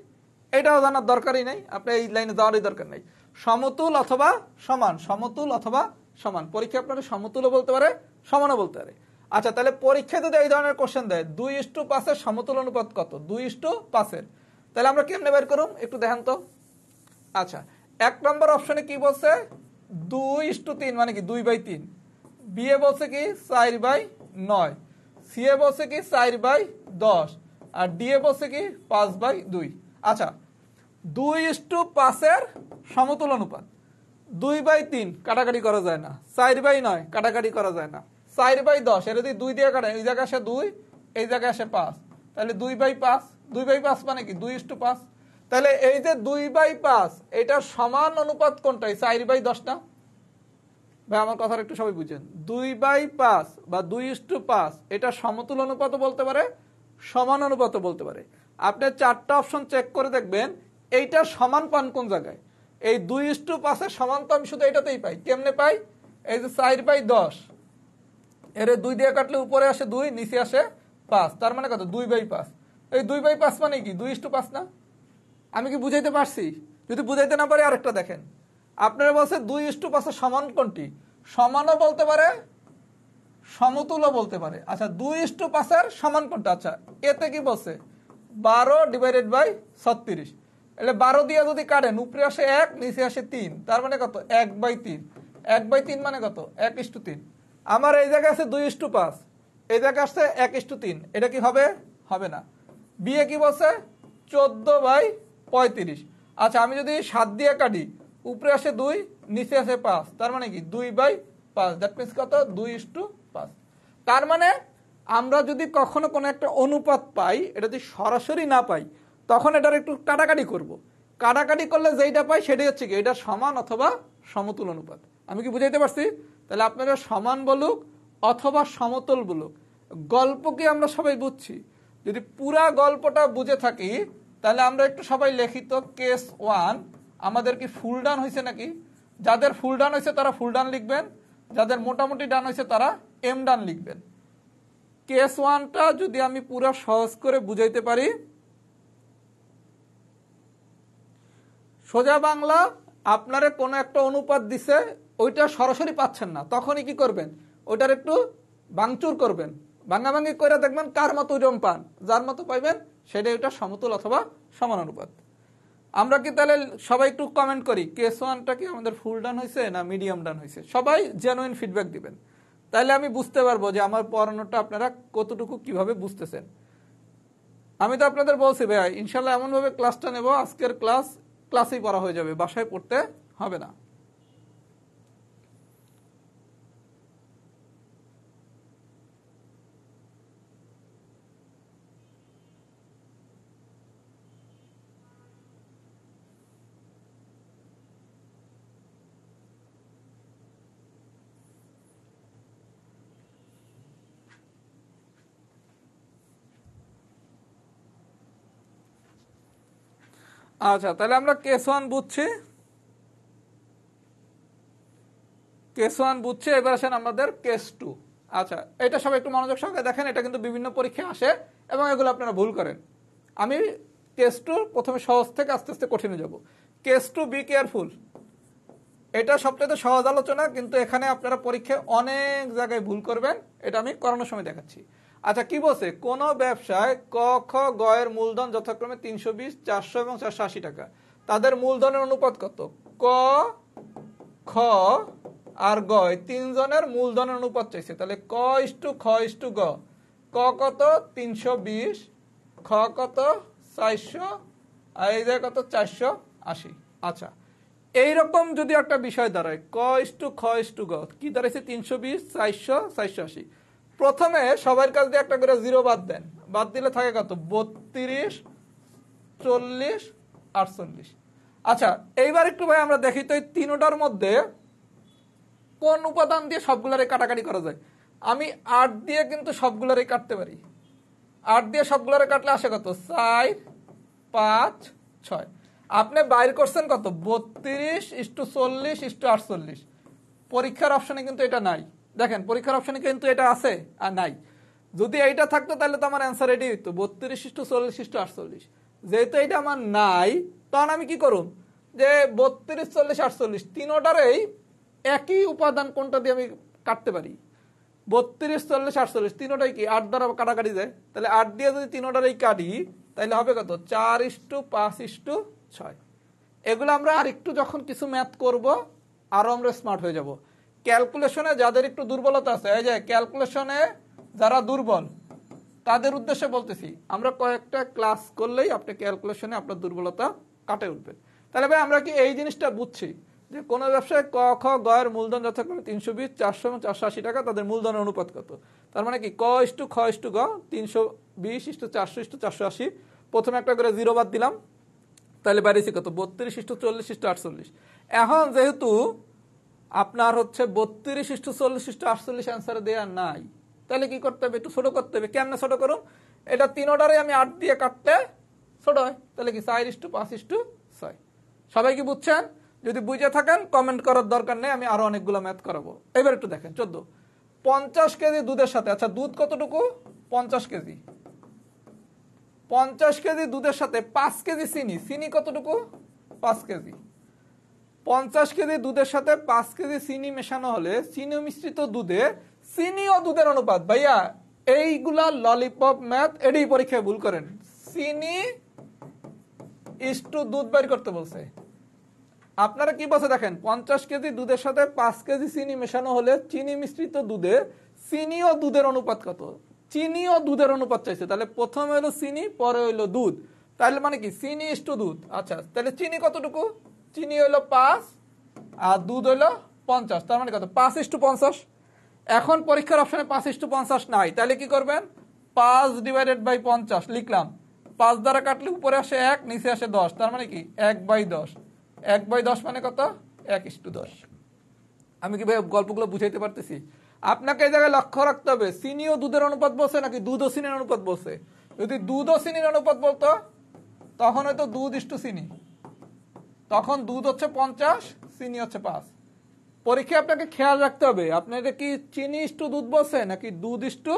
এটাও জানার দরকারই নাই, আপনি এই লাইনে যাওয়ারই দরকার নাই। সমতুল অথবা সমান, সমতুল অথবা সমান। পরীক্ষা আপনারা সমতুলও বলতে পারে, সমানও বলতে পারে। আচ্ছা, তাহলে পরীক্ষা যদি এই ধরনের কোশ্চেন দেয় 2:5-এর সমতুল অনুপাত কত? 2:5-এর। তাহলে আমরা কেমনে বের করুম একটু দেখেন তো। আচ্ছা, 1 নম্বর অপশনে কি বলছে? 2:3, মানে কি 2/3। বি এ বলছে কি 4/9। সি এ বলছে কি 4/10। আর ডি এ বলছে কি 5/2। আচ্ছা, 2:5-এর সমতুল অনুপাত। 2/3 কাটাকাটি করা যায় না, 4/9 কাটাকাটি করা যায় না, 4/10 এর যদি 2 দিয়ে কাটেন, এই জায়গায় আসে 2, এই জায়গায় আসে 5, তাহলে 2/5, 2/5 মানে কি 2:5। তাহলে এই যে 2/5 এটার সমান অনুপাত কোনটা? 4/10 না? ভাই আমার কথাটা একটু সবাই বুঝেন। 2/5 বা 2:5 এটা সমতুল অনুপাতও বলতে পারে, সমান অনুপাতও বলতে পারে। আপনি 4টা অপশন চেক করে দেখবেন এইটা সমান পান কোন জায়গায়। এই 2:5 এর সমান তো আমি শুধু এটাতেই পাই। কেমনে পাই? এই যে 4/10 এর 2 দিয়ে কাটলে উপরে আসে 2, নিচে আসে 5, তার মানে কত? 2/5। এই 2/5 মানে কি 2:5 না? আমি কি বুঝাইতে পারছি? যদি বুঝাইতে না পারি আরেকটা দেখেন। আপনারা বলছে 2:5 এর সমান কোনটি? সমানও বলতে পারে, সমতুলও বলতে পারে। আচ্ছা 2:5 এর সমান কোনটা? আচ্ছা এতে কি বলছে? 12/36। એટલે 12 দিয়ে যদি কাটেন উপরে আসে 1, নিচে আসে 3, তার মানে কত? 1/3। 1/3 মানে কত? 1:3। আমার এই জায়গায় আছে 2:5, এই জায়গায় আসছে 1:3, এটা কি হবে? হবে না। বিয়ে কি বলছে? 14/35। আচ্ছা আমি যদি 7 দিয়ে কাটি, উপরে আসে 2, নিচে আসে 5, তার মানে কি 2/5। দ্যাট মিন্স কত? 2:5। তার মানে আমরা যদি কখনো কোনো একটা অনুপাত পাই, এটা যদি সরাসরি না পাই, তখন এটার একটু কাটাকাটি করব। কাটাকাটি করলে যেইটা পাই সেটাই হচ্ছে কি এটা সমান অথবা সমতুল অনুপাত। আমি কি বুঝাইতে পারছি? তাহলে আপনারা সমান বলুক অথবা সমতুল বলুক, গল্প কি আমরা সবাই বুঝছি? যদি পুরা গল্পটা বুঝে থাকি তাহলে আমরা একটু সবাই লিখিত কেস 1 আমাদের কি ফুল ডান হয়েছে নাকি? যাদের ফুল ডান হয়েছে তারা ফুল ডান লিখবেন, যাদের মোটামুটি ডান হয়েছে তারা এম ডান লিখবেন। কেস 1টা যদি আমি পুরো সহজ করে বুঝাইতে পারি, সোজা বাংলা, আপনারে কোনো একটা অনুপাত দিছে, ওইটা সরাসরি পাচ্ছেন না, তখনই কি করবেন? ওইটার একটু ভাঙচুর করবেন, ভাঙাভাঙি করে দেখবেন কার মতো ওইরকম পান, যার মতো পাইবেন সেটাই ওইটা সমতুল অথবা সমান অনুপাত। আমরা কি তাহলে সবাই একটু কমেন্ট করি কেস 1টা কি আমাদের ফুল ডান হয়েছে না মিডিয়াম ডান হয়েছে? সবাই জেনুইন ফিডব্যাক দিবেন, তাহলে আমি বুঝতে পারবো যে আমার পড়ানোটা আপনারা কতটুকু কিভাবে বুঝতেছেন। আমি তো আপনাদের বলছি ভাই ইনশাল্লাহ এমনভাবে ক্লাসটা নেব, আজকের ক্লাসেই পড়া হয়ে যাবে, বাসায় পড়তে হবে না। আচ্ছা তাহলে আমরা কেস 1 বুঝছি, এবার আসেন আমাদের কেস 2। আচ্ছা এটা সবাই একটু মনোযোগ সহকারে দেখেন, এটা কিন্তু বিভিন্ন পরীক্ষায় আসে এবং এগুলো আপনারা ভুল করেন। আমি কেস 2 প্রথমে সহজ থেকে আস্তে আস্তে কঠিনে যাব। কেস 2 বি কেয়ারফুল, এটা সবচেয়ে সহজ আলোচনা, কিন্তু এখানে আপনারা পরীক্ষায় অনেক জায়গায় ভুল করবেন, এটা আমি করানোর সময় দেখাচ্ছি। আচ্ছা কি বলছে? কোন ব্যবসায় ক খ গ এর মূলধন যথাক্রমে 320, 400 এবং 480 টাকা, তাদের মূলধনের অনুপাত কত? ক, খ আর গ এই তিনজনের মূলধনের অনুপাত চাইছে। তাহলে ক ইস্টু খ ইস্টু গ, ক কত 320, খ কত 400, আর এই জায়গায় কত 480। আচ্ছা এইরকম যদি একটা বিষয় দাঁড়ায় ক ইস্টু খ ইস্টু গ, কি দাঁড়াইছে? 320, 400, 480। প্রথমে সবার কাছ দিয়ে একটা করে জিরো বাদ দেন, বাদ দিলে থাকে কত? 32, 40, 48। আচ্ছা এইবার একটু ভাই আমরা দেখি তো এই তিনটার মধ্যে কোন উপাদান দিয়ে সবগুলোরে কাটাকাটি করা যায়। আমি 8 দিয়ে কিন্তু সবগুলোরে কাটতে পারি, 8 দিয়ে সবগুলোরে কাটলে আসে কত? 4, 5, 6। আপনি বাইর করছেন কত? 32:40:48। পরীক্ষার অপশনে কিন্তু এটা নাই। দেখেন পরীক্ষার অপশনে কিন্তু এটা আছে আর নাই। যদি এইটা থাকতো তাহলে তো আমার অ্যান্সার এটাই হতো 32:40:48। যেহেতু এটা আমার নাই, তখন আমি কি করুম? যে 32, 40, 48 তিনোটারেই একই উপাদান কোনটা দিয়ে আমি কাটতে পারি। 32, 40, 48 তিনোটাই কি 8 দ্বারা কাটাকাটি যায়, তাহলে 8 দিয়ে যদি তিনোটারেই কাটি তাহলে হবে কত? 4:5:6। এগুলো আমরা আর একটু যখন কিছু ম্যাথ করব আরো আমরা স্মার্ট হয়ে যাব। ক্যালকুলেশনে যাদের একটু দুর্বলতা আছে, এই যে ক্যালকুলেশনে যারা দুর্বল তাদের উদ্দেশ্যে বলতেছি, আমরা কয়েকটা ক্লাস করলেই আপনি ক্যালকুলেশনে আপনার দুর্বলতা কাটে উঠবেন। তাহলে ভাই আমরা কি এই জিনিসটা বুঝছি যে কোনো ব্যবসায় ক খ গ এর মূলধন যথাক্রমে 320, 400 এবং 480 টাকা, তাদের মূলধনের অনুপাত কত? তার মানে কি ক ইস্টু খ ইস্টু গ, 320 ইস্টু 400 ইস্টু 480, প্রথমে একটা করে জিরো বাদ দিলাম, তাহলে বাড়িয়েছি কত? 32 ইস্টু 40 ইস্টু 48। এখন যেহেতু আপনার হচ্ছে 32 ইস্টু 40 ইস্টু 48 অ্যান্সার দেওয়া নাই, তাহলে কি করতে হবে? একটু ছোট করতে হবে। কেমনে ছোট করুন? এটা 3 অর্ডারে আমি 8 দিয়ে কাটতে ছোট হয়, তাহলে কি 4 ইস্টু 5 ইস্টু 6। সবাই কি বুঝছেন? যদি বুঝে থাকেন কমেন্ট করার দরকার নেই, আমি আরো অনেকগুলো ম্যাথ করাবো। এবার একটু দেখেন 14, 50 কেজি দুধের সাথে, আচ্ছা দুধ কতটুকু? 50 কেজি। 50 কেজি দুধের সাথে 5 কেজি চিনি, চিনি কতটুকু? 5 কেজি। 50 কেজি দুধের সাথে 5 কেজি চিনি মেশানো হলে চিনি মিশ্রিত দুধে চিনি ও দুধের অনুপাত। ভাইয়া এইগুলা ললিপপ ম্যাথ, এটাই পরীক্ষায় ভুল করেন। চিনি ইস্টু দুধ বের করতে বলছে। আপনারা কি বলছে দেখেন, 50 কেজি দুধের সাথে 5 কেজি চিনি মেশানো হলে চিনি মিশ্রিত দুধে চিনি ও দুধের অনুপাত কত? চিনি ও দুধের অনুপাত চাইছে, তাহলে প্রথমে হলো চিনি, পরে হইলো দুধ, তাহলে মানে কি চিনি ইস্টু দুধ। আচ্ছা তাহলে চিনি কতটুকু? চিনি হইলো 5 আর দুধ হইলো 50, তার মানে কত? 5 ইস্টু 50। এখন পরীক্ষার অপশনে 5 ইস্টু 50 নাই, তাহলে কি করবেন? 5 ডিভাইডেড বাই 50 লিখলাম, 5 দ্বারা কাটলে উপরে আসে 1, নিচে আসে 10, তার মানে কি 1/10। 1/10 মানে কত? 1:10। আমি কি ভাই গল্পগুলো বুঝাইতে পারতেছি? আপনাকে এই জায়গায় লক্ষ্য রাখতে হবে, চিনি ও দুধের অনুপাত বলছে নাকি দুধ ও চিনির অনুপাত বলছে? যদি দুধ ও চিনির অনুপাত বলতো তখন হয়তো দুধ ইস্টু চিনি, তখন দুধ হচ্ছে 50, চিনি হচ্ছে 5। পরীক্ষায় আপনাকে খেয়াল রাখতে হবে, আপনি এটা কি চিনি ইস্টু দুধ বলছে নাকি দুধ ইস্টু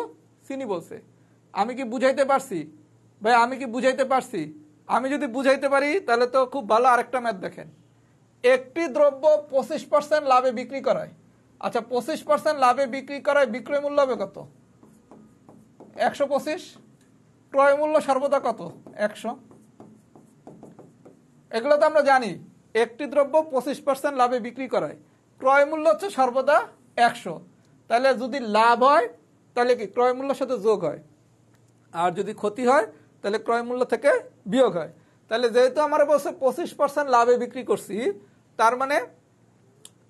চিনি বলছে। আমি কি বুঝাইতে পারছি ভাই? আমি কি বুঝাইতে পারছি? আমি যদি বুঝাইতে পারি তাহলে তো খুব ভালো। আরেকটা ম্যাথ দেখেন, একটি দ্রব্য 25% লাভে বিক্রি করায়, আচ্ছা 25% লাভে বিক্রি করায় বিক্রয় মূল্য হবে কত? 125। ক্রয় মূল্য সর্বদা কত? 100। এগুলো তো আমরা জানি, একটি দ্রব্য 25% লাভে বিক্রি করায় ক্রয় মূল্য হচ্ছে সর্বদা 100। তাহলে যদি লাভ হয় তাহলে কি ক্রয় মূল্যের সাথে যোগ হয়, আর যদি ক্ষতি হয় তাহলে ক্রয় মূল্য থেকে বিয়োগ হয়। তাহলে যেহেতু আমার বলছে 25% লাভে বিক্রি করছি, তার মানে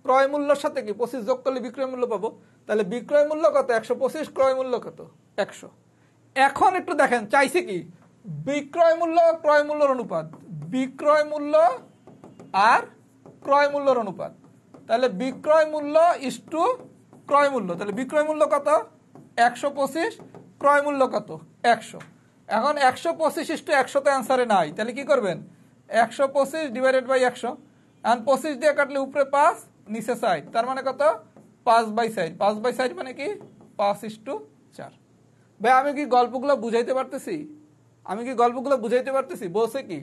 ক্রয় মূল্যের সাথে কি 25 যোগ করলে বিক্রয় মূল্য পাবো। তাহলে বিক্রয় মূল্য কত? 125, ক্রয় মূল্য কত? 100। এখন একটু দেখেন চাইছে কি বিক্রয় মূল্য ক্রয় মূল্যের অনুপাত, বিক্রয় মূল্য আর ক্রয় মূল্যের অনুপাত। তাহলে বিক্রয় মূল্য ইস্টু ক্রয় মূল্য, তাহলে বিক্রয় মূল্য কত? 125, ক্রয় মূল্য কত? 100। এখন 125 ইস্টু 100 তো অ্যান্সারে নাই, তাহলে কি করবেন? 125 ডিভাইডেড বাই 100, এখন 25 দিয়ে কাটলে উপরে 5, নিচে 4, তার মানে কত? 5/4। 5/4 মানে কি 5:4। ভাই আমি কি গল্পগুলো বুঝাইতে পারতেছি? আমি কি গল্পগুলো বুঝাইতে পারতেছি? বলছে কি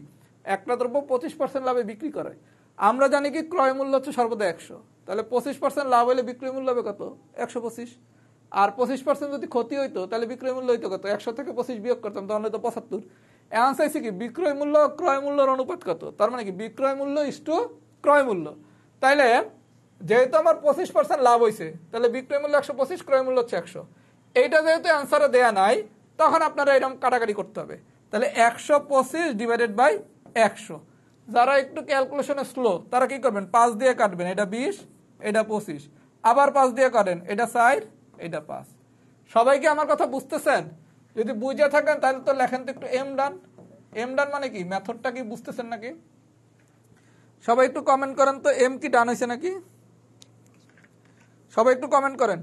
একটা দ্রব্য 25% লাভে বিক্রি করে, আমরা জানি কি ক্রয় মূল্য হচ্ছে সর্বদা 100, তাহলে 25% লাভ হলে বিক্রয় মূল্য হবে কত? 125। আর 25% যদি ক্ষতি হইতো তাহলে বিক্রয় মূল্য হইতো কত? 100 থেকে 25 বিয়োগ করতাম, তখন হয়তো 75। এখন চাইছে কি বিক্রয় মূল্য ক্রয় মূল্যের অনুপাত কত, তার মানে কি বিক্রয় মূল্য ইস্টু ক্রয় মূল্য। তাইলে যেহেতু আমার 25% লাভ হয়েছে, তাহলে বিক্রয় মূল্য 125, ক্রয় মূল্য হচ্ছে 100। এইটা যেহেতু অ্যান্সারে দেয়া নাই, তখন আপনারা এরকম কাটাকাটি করতে হবে। তাহলে 125 ডিভাইডেড বাই 100। যারা একটু ক্যালকুলেশনে স্লো তারা কি করবেন? 5 দিয়ে কাটবেন, এটা 20, এটা 25, আবার 5 দিয়ে কাটেন, এটা 4, এটা 5। সবাইকে আমার কথা বুঝতেছেন? যদি বুঝে থাকেন তাহলে তো লেখেন তো একটু এম ডান। এম ডান মানে কি? মেথডটা কি বুঝতেছেন নাকি? সবাই একটু কমেন্ট করেন তো, এম কি ডান হয়েছে নাকি? সবাই একটু কমেন্ট করেন।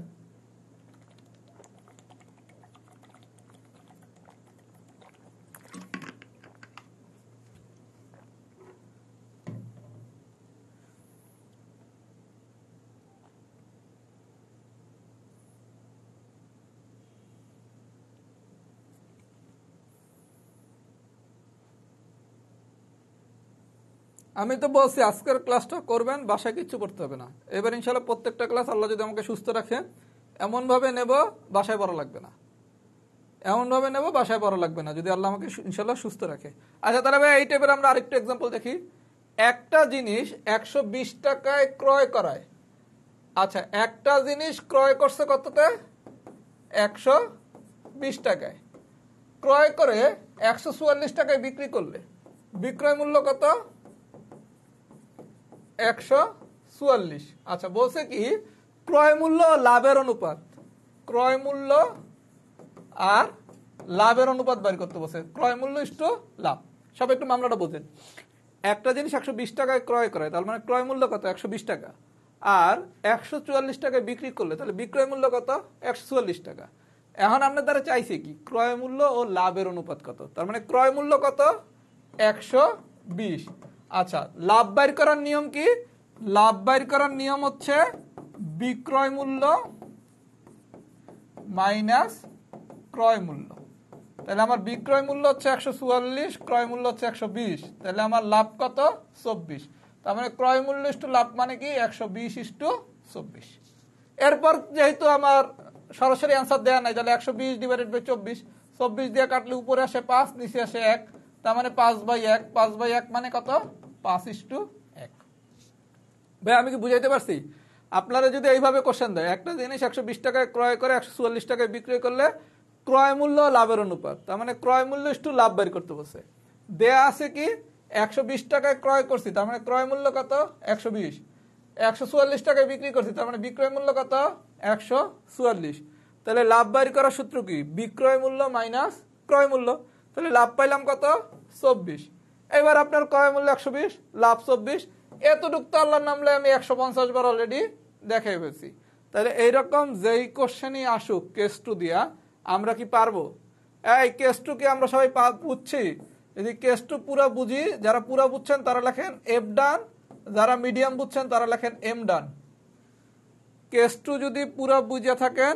আমি তো বলছি আজকের ক্লাসটা করবেন, বাসায় কিচ্ছু করতে হবে না। এবার ইনশাল্লাহ প্রত্যেকটা ক্লাস আল্লাহ যদি আমাকে সুস্থ রাখে এমনভাবে নেব বাসায় পড়া লাগবে না, এমনভাবে নেব বাসায় পড়া লাগবে না, যদি আল্লাহ আমাকে ইনশাল্লাহ সুস্থ রাখে। আচ্ছা তাহলে ভাই এই টাইপের আমরা আরেকটু এক্সাম্পল দেখি। একটা জিনিস 120 টাকায় ক্রয় করায়, আচ্ছা একটা জিনিস ক্রয় করছে কততে? 120 টাকায়। ক্রয় করে 144 টাকায় বিক্রি করলে বিক্রয় মূল্য কত? 44। আচ্ছা, বলছে কি ক্রয় মূল্য লাভের অনুপাত, ক্রয় মূল্য আর লাভের অনুপাত বের করতে বলছে। ক্রয় মূল্য ইস্টু লাভ। সব একটু মামলাটা বোঝেন। একটা জিনিস 120 টাকায় ক্রয় করে, তার মানে ক্রয় মূল্য কত? 120 টাকা। আর 144 টাকায় বিক্রি করলে তাহলে বিক্রয় মূল্য কত? 144 টাকা। এখন আপনার দ্বারা চাইছে কি ক্রয় মূল্য ও লাভের অনুপাত কত, তার মানে ক্রয় মূল্য কত? 120। আচ্ছা, লাভ বাইর করার নিয়ম কি? লাভ বাইর করার নিয়ম হচ্ছে বিক্রয় মূল্য মাইনাস ক্রয় মূল্য। তাহলে আমার বিক্রয় মূল্য হচ্ছে 144, ক্রয় মূল্য হচ্ছে 120, তাহলে আমার লাভ কত? 24। তার মানে ক্রয় মূল্য ইস্টু লাভ মানে কি 120:24। এরপর যেহেতু আমার সরাসরি অ্যান্সার দেওয়া নাই, তাহলে 120/24, 24 দিয়ে কাটলে উপরে আসে 5, নিচে আসে 1, তার মানে 5/1, 5/1 মানে কত? 5:1। ভাই আমি কি বুঝাইতে পারছি? আপনারা যদি এইভাবে কোশ্চেন দেয়, একটা জিনিস 120 টাকায় ক্রয় করে 144 টাকায় বিক্রয় করলে ক্রয় মূল্য লাভের অনুপাত, তার মানে ক্রয় মূল্য ইস্টু লাভ বের করতে বলছে। দেয়া আছে কি 120 টাকায় ক্রয় করছি, তার মানে ক্রয় মূল্য কত? 120। 144 টাকায় বিক্রি করছি, তার মানে বিক্রয় মূল্য কত? 144। তাহলে লাভ বের করার সূত্র কি? বিক্রয় মূল্য মাইনাস ক্রয় মূল্য। তাহলে লাভ পাইলাম কত? 24। এবার আপনার ক্রয় মূল্য 120, লাভ 24। এতটুক তো আল্লাহর নামলে আমি 150 বার অলরেডি দেখাই ফেলছি। তাহলে এইরকম যেই কোশ্চেনই আসুক কেস টু দিয়া আমরা কি পারবো? এই কেস টু কি আমরা সবাই বুঝছি? যদি কেস টু পুরো বুঝি, যারা পুরো বুঝছেন তারা লেখেন এফ ডান, যারা মিডিয়াম বুঝছেন তারা লেখেন এম ডান। কেস টু যদি পুরো বুঝে থাকেন,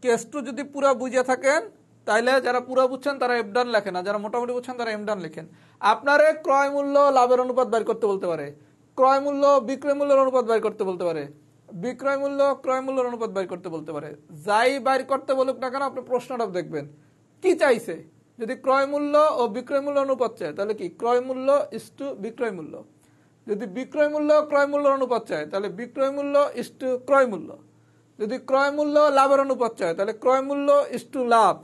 কেস টু যদি পুরো বুঝে থাকেন তাইলে যারা পুরো বুঝছেন তারা এফ ডান লেখেন, আর যারা মোটামুটি বুঝছেন তারা এম ডান লেখেন। আপনারে ক্রয় মূল্য লাভের অনুপাত বের করতে বলতে পারে, ক্রয় মূল্য বিক্রয় মূল্যের অনুপাত বের করতে বলতে পারে, বিক্রয় মূল্য ক্রয় মূল্যের অনুপাত বের করতে বলতে পারে। যাই বাইর করতে বলুক না কেন আপনি প্রশ্নটা দেখবেন কি চাইছে। যদি ক্রয় মূল্য ও বিক্রয় মূল্য অনুপাত চায় তাহলে কি ক্রয় মূল্য ইস্টু বিক্রয় মূল্য। যদি বিক্রয় মূল্য ক্রয় মূল্যের অনুপাত চায় তাহলে বিক্রয় মূল্য ইস্টু ক্রয় মূল্য। যদি ক্রয় মূল্য লাভের অনুপাত চায় তাহলে ক্রয় মূল্য ইস্টু লাভ।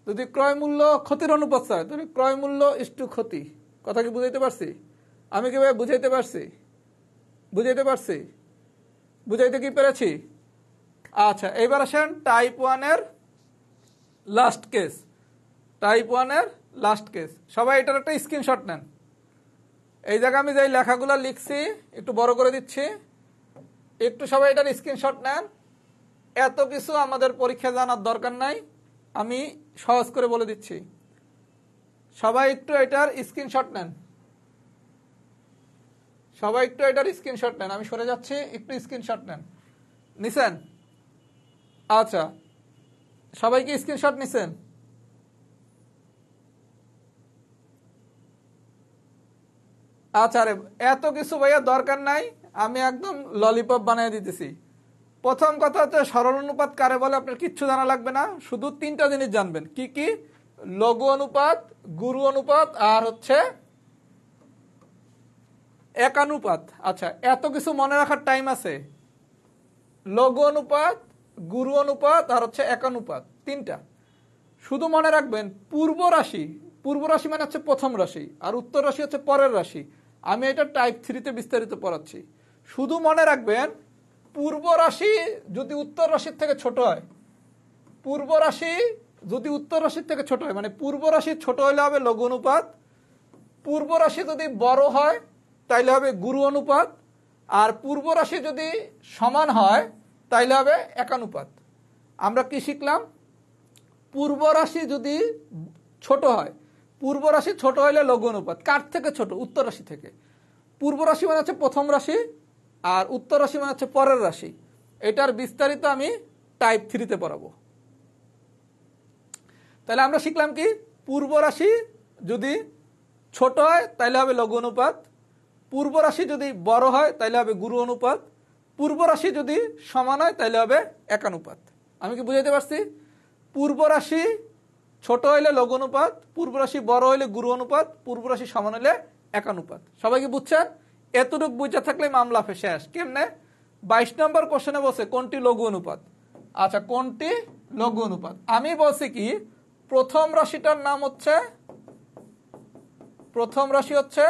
যদি ক্রয় মূল্য ক্ষতির অনুপাত চায় তাহলে ক্রয় মূল্য ইস্টু ক্ষতি। কথা কি বুঝাইতে পারছি? আমি কিভাবে বুঝাইতে পারছি? বুঝাইতে পারছি? বুঝাইতে কি পেরেছি? আচ্ছা, এইবার আসেন টাইপ 1 এর লাস্ট কেস। টাইপ 1 এর লাস্ট কেস। সবাই এটার একটা স্ক্রিনশট নেন। এই জায়গায় আমি যেই লেখাগুলো লিখছি একটু বড় করে দিচ্ছি, একটু সবাই এটার স্ক্রিনশট নেন। এত কিছু আমাদের পরীক্ষা জানার দরকার নাই, আমি সহজ করে বলে দিচ্ছি। সবাই একটু এটার স্ক্রিনশট নেন, সবাই একটু এটার স্ক্রিনশট নেন। আমি সরে যাচ্ছি, একটু স্ক্রিনশট নেন। নিছেন? আচ্ছা, সবাই কি স্ক্রিনশট নিছেন? আচ্ছা, রে এত কিছু ভাইয়া দরকার নাই, আমি একদম ললিপপ বানিয়ে দিতেছি। প্রথম কথা হচ্ছে সরল অনুপাত কারে বলে আপনার কিচ্ছু জানা লাগবে না, শুধু 3টা জিনিস জানবেন। কি কি? লঘু অনুপাত, গুরু অনুপাত আর হচ্ছে একানুপাত। আচ্ছা, এত কিছু মনে রাখার টাইম আছে? লঘু অনুপাত, গুরু অনুপাত আর হচ্ছে একানুপাত, 3টা শুধু মনে রাখবেন। পূর্ব রাশি, পূর্ব রাশি মানে হচ্ছে প্রথম রাশি, আর উত্তর রাশি হচ্ছে পরের রাশি। আমি এটা টাইপ 3-তে বিস্তারিত পড়াচ্ছি। শুধু মনে রাখবেন পূর্ব রাশি যদি উত্তর রাশির থেকে ছোট হয়, পূর্ব রাশি যদি উত্তর রাশির থেকে ছোট হয় মানে পূর্ব রাশি ছোট হলে হবে লঘু অনুপাত, পূর্ব রাশি যদি বড় হয় তাইলে হবে গুরু অনুপাত, আর পূর্ব রাশি যদি সমান হয় তাইলে হবে একানুপাত। আমরা কি শিখলাম? পূর্ব রাশি যদি ছোট হয়, পূর্ব রাশি ছোট হলে লঘু অনুপাত। কার থেকে ছোট? উত্তর রাশি থেকে। পূর্ব রাশি মানে হচ্ছে প্রথম রাশি, আর উত্তর রাশি মানে হচ্ছে পরের রাশি। এটার বিস্তারিত আমি টাইপ 3-তে পড়াবো। তাহলে আমরা শিখলাম কি? পূর্ব রাশি যদি ছোট হয় তাইলে হবে লঘু অনুপাত, পূর্ব রাশি যদি বড় হয় তাইলে হবে গুরু অনুপাত, পূর্ব রাশি যদি সমান হয় তাইলে হবে একানুপাত। আমি কি বুঝাইতে পারছি? পূর্ব রাশি ছোট হইলে লঘু অনুপাত, পূর্ব রাশি বড় হইলে গুরু অনুপাত, পূর্ব রাশি সমান হইলে একানুপাত। সবাই কি বুঝছেন? এতটুকু বুঝে থাকলে মামলা শেষ। কেমনে? 22 নম্বর কোশ্চেনে বলছে কোনটি লঘু অনুপাত। আচ্ছা, কোনটি লঘু অনুপাত? আমি বলছি কি প্রথম রাশিটার নাম হচ্ছে, প্রথম রাশি হচ্ছে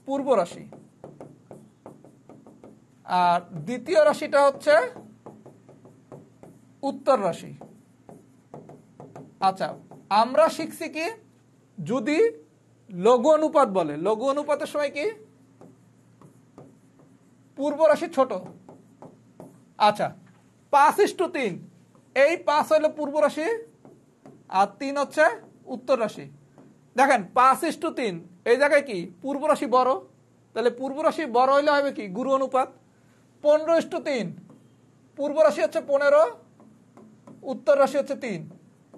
পূর্ব রাশি, আর দ্বিতীয় রাশিটা হচ্ছে উত্তর রাশি। আচ্ছা, আমরা শিখছি কি, যদি লঘু অনুপাত বলে, লঘু অনুপাতের সময় কি পূর্ব রাশি ছোট। আচ্ছা, 5:3, এই 5 হইলো পূর্ব রাশি আর 3 হচ্ছে উত্তর রাশি। দেখেন 5:3, এই জায়গায় কি পূর্ব রাশি বড়, তাহলে পূর্ব রাশি বড় হইলে হবে কি গুরু অনুপাত। 15:3, পূর্ব রাশি হচ্ছে 15, উত্তর রাশি হচ্ছে 3,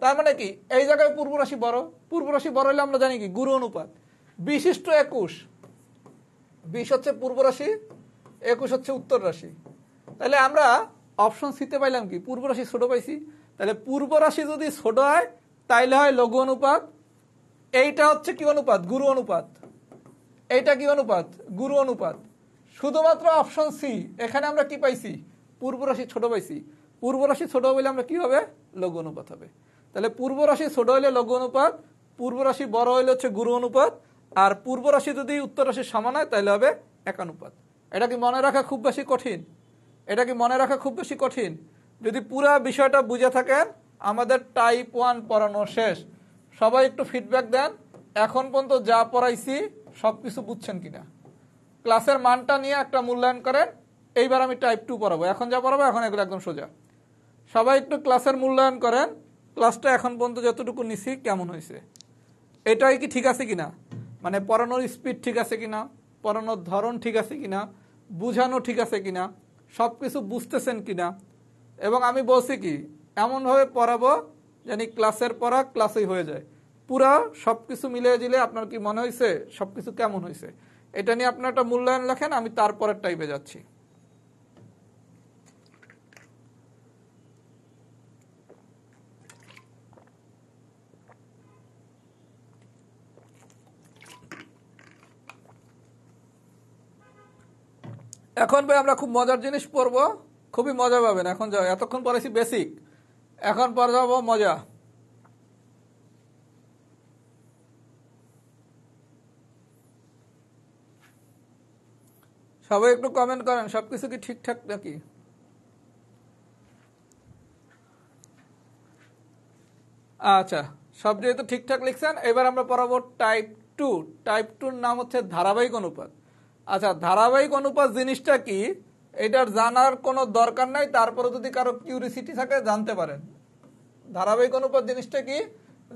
তার মানে কি এই জায়গায় পূর্ব রাশি বড়, পূর্ব রাশি বড় হলে আমরা জানি কি গুরু অনুপাত। 20:21, 20 হচ্ছে পূর্ব রাশি, 21 হচ্ছে উত্তর রাশি। তাহলে আমরা অপশন সিতে পাইলাম কি পূর্ব রাশি ছোট পাইছি। তাহলে পূর্ব রাশি যদি ছোট হয় তাইলে হয় লঘু অনুপাত। এইটা হচ্ছে কি অনুপাত, গুরু অনুপাত। এইটা কি অনুপাত, গুরু অনুপাত। শুধুমাত্র অপশন সি, এখানে আমরা কি পাইছি, পূর্ব রাশি ছোট পাইছি। পূর্ব রাশি ছোট হইলে আমরা কি হবে, লঘু অনুপাত হবে। তাহলে পূর্ব রাশি ছোট হইলে লঘু অনুপাত, পূর্ব রাশি বড় হইলে হচ্ছে গুরু অনুপাত, আর পূর্ব রাশি যদি উত্তর রাশির সমান হয় তাহলে হবে একানুপাত। এটা কি মনে রাখা খুব বেশি কঠিন? এটা কি মনে রাখা খুব বেশি কঠিন? যদি পুরো বিষয়টা বুঝে থাকেন, আমাদের টাইপ 1 পড়ানো শেষ। সবাই একটু ফিডব্যাক দেন, এখন পর্যন্ত যা পড়াইছি সব কিছু বুঝছেন কিনা। ক্লাসের মানটা নিয়ে একটা মূল্যায়ন করেন। এইবার আমি টাইপ 2 পড়াবো, এখন যা পড়াবো এখন এগুলো একদম সোজা। সবাই একটু ক্লাসের মূল্যায়ন করেন, ক্লাসটা এখন পর্যন্ত যতটুকু নিছি কেমন হয়েছে, এটাই কি ঠিক আছে কিনা, মানে পড়ানোর স্পিড ঠিক আছে কিনা, পড়ানোর ধরন ঠিক আছে কিনা, বুঝানো ঠিক আছে কিনা, সব কিছু বুঝতেছেন কিনা। এবং আমি বলছি কি এমনভাবে পড়াবো জানি ক্লাসের পড়া ক্লাসেই হয়ে যায়। পুরা সব কিছু মিলিয়ে দিলে আপনার কি মনে হয়েছে, সব কিছু কেমন হয়েছে, এটা নিয়ে আপনার একটা মূল্যায়ন লেখেন। আমি তারপরের টাইপে যাচ্ছি। এখন ভাই আমরা খুব মজার জিনিস পড়বো, খুবই মজা পাবেন। এখন যাও, এতক্ষণ পড়াইছি বেসিক, এখন পড়া যাবো মজা। সবাই একটু কমেন্ট করেন সবকিছু কি ঠিকঠাক নাকি। আচ্ছা, সব যেহেতু ঠিকঠাক লিখছেন, এবার আমরা পড়াবো টাইপ 2। টাইপ 2-র নাম হচ্ছে ধারাবাহিক অনুপাত। আচ্ছা, ধারাবাহিক অনুপাত জিনিসটা কি এটার জানার কোনো দরকার নাই, তারপরে যদি কারো কিউরিসিটি থাকে জানতে পারেন। ধারাবাহিক অনুপাত জিনিসটা কি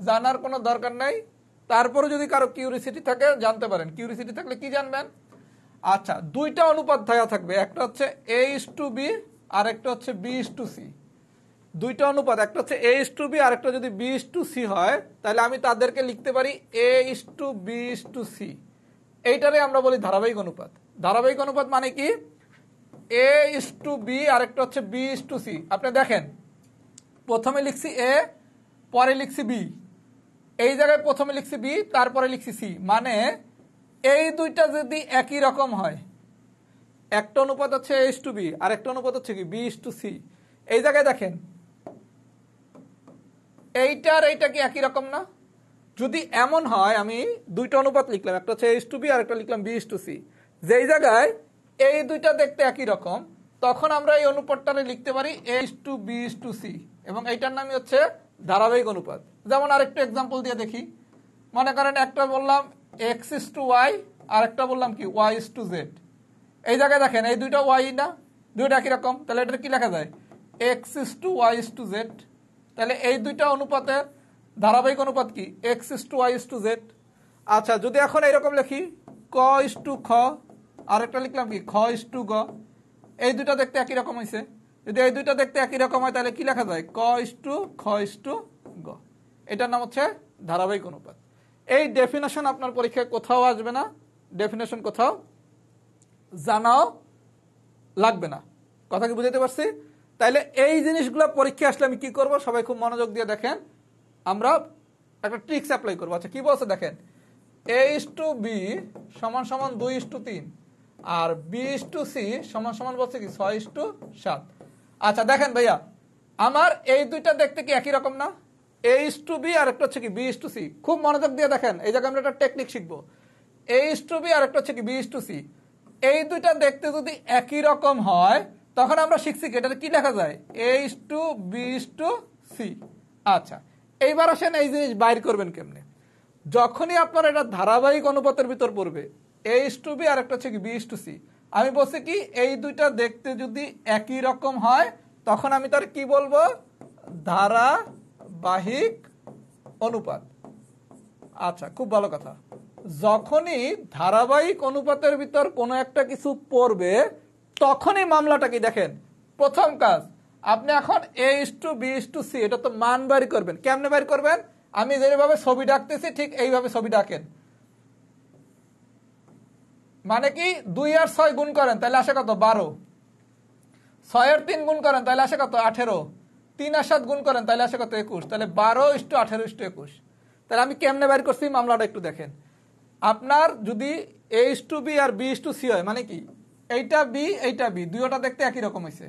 জানার কোনো দরকার নাই, তারপরে যদি কারো কিউরিসিটি থাকে জানতে পারেন। কিউরিসিটি থাকলে কি জানবেন? আচ্ছা, দুইটা অনুপাত থাকবে, একটা হচ্ছে A:B আর একটা হচ্ছে B:C। দুইটা অনুপাত, একটা হচ্ছে A:B আর একটা যদি B:C হয়, তাহলে আমি তাদেরকে লিখতে পারি A:B:C। এইটারে আমরা বলি ধারাবাহিক অনুপাত। ধারাবাহিক অনুপাত মানে কি A:B আর একটা হচ্ছে B:C। আপনি দেখেন প্রথমে লিখছি A, পরে লিখছি B, এই জায়গায় প্রথমে লিখছি B, তারপরে লিখছি C। মানে এই দুইটা যদি একই রকম হয়, একটা অনুপাত হচ্ছে A:B আর একটা অনুপাত হচ্ছে কি B:C, এই জায়গায় দেখেন এইটার এইটা কি একই রকম না? যদি এমন হয়, আমি দুইটা অনুপাত লিখলাম, একটা হচ্ছে A:B আর একটা লিখলাম B:C, যেই জায়গায় এই দুইটা দেখতে একই রকম, তখন আমরা এই অনুপাতটারে লিখতে পারি A:B:C, এবং এইটার নামই হচ্ছে ধারাবাহিক অনুপাত। যেমন আরেকটা এক্সাম্পল দিয়ে দেখি। মনে করেন একটা বললাম X:Y আর একটা বললাম কি Y:Z। এই জায়গায় দেখেন এই দুইটা Y না, দুইটা একই রকম, তাহলে এটা কি লেখা যায় X:Y:Z। তাহলে এই দুইটা অনুপাতের ধারাবাহিক অনুপাত কি X:Y:Z। আচ্ছা, যদি এখন এইরকম লিখি ক:(খ) আর একটা লিখলাম কি খ:(গ), এই দুইটা দেখতে একই রকম হয়েছে। যদি এই দুইটা দেখতে একই রকম হয় তাহলে কি লেখা যায় ক:(খ)(গ)। এটার নাম হচ্ছে ধারাবাহিক অনুপাত। এই ডেফিনেশন আপনার পরীক্ষায় কোথাও আসবে না, ডেফিনেশন কোথাও জানাও লাগবে না। কথা কি বুঝাতে পারছি? তাইলে এই জিনিসগুলো পরীক্ষা আসলে আমি কি করব, সবাই খুব মনোযোগ দিয়ে দেখেন। আমরা একটা ট্রিক্স অ্যাপ্লাই করবো। আচ্ছা, কি বলছে দেখেন, A:B = 2:3 আর B:C বলছে কি 6:7। আচ্ছা দেখেন ভাইয়া, আমার এই দুইটা দেখতে কি একই রকম না? A:B আর একটা হচ্ছে কি B:C। খুব মনোযোগ দিয়ে দেখেন, এই জায়গায় আমরা একটা টেকনিক শিখবো। এ ইস টু বি আর একটা হচ্ছে কি বি ইস টু সি। এই দুইটা দেখতে যদি একই রকম হয় তখন আমরা শিখছি কি এটা কি লেখা যায়, A is to B is to C. আচ্ছা, এইবার আসেন এই জিনিস বাইর করবেন কেমনে। যখনই আপনার এটা ধারাবাহিক অনুপাতের ভিতর পড়বে, এ ইস টু বি আর একটা হচ্ছে কি বি ইস টু সি, আমি বলছি কি এই দুইটা দেখতে যদি একই রকম হয় তখন আমি তার কি বলবো, ধারাবাহিক অনুপাত। আচ্ছা, খুব ভালো কথা। যখনই ধারাবাহিক অনুপাতের ভিতর কোনো একটা কিছু পড়বে তখনই মামলাটা কি দেখেন, প্রথম কাজ আপনি এখন A is to B is to C এটা তো মান বের করবেন। কেমনে বের করবেন, আমি যেভাবে ছবি ডাকতেছি ঠিক এইভাবে ছবি ডাকেন। মানে কি 2 আর 6 গুণ করেন তাহলে আসে কত, 12। 6 আর 3 গুণ করেন তাহলে আসে কত, 18। 3 আর 7 গুণ করেন তাহলে আসে কত, 21। তাহলে 12:18:21। তাহলে আমি কেমনে বের করছি মামলাটা একটু দেখেন। আপনার যদি এ ইস টু বি আর বি ইস টু সি হয়, মানে কি এইটা বি এইটা বি দুইটা দেখতে একই রকম হয়েছে,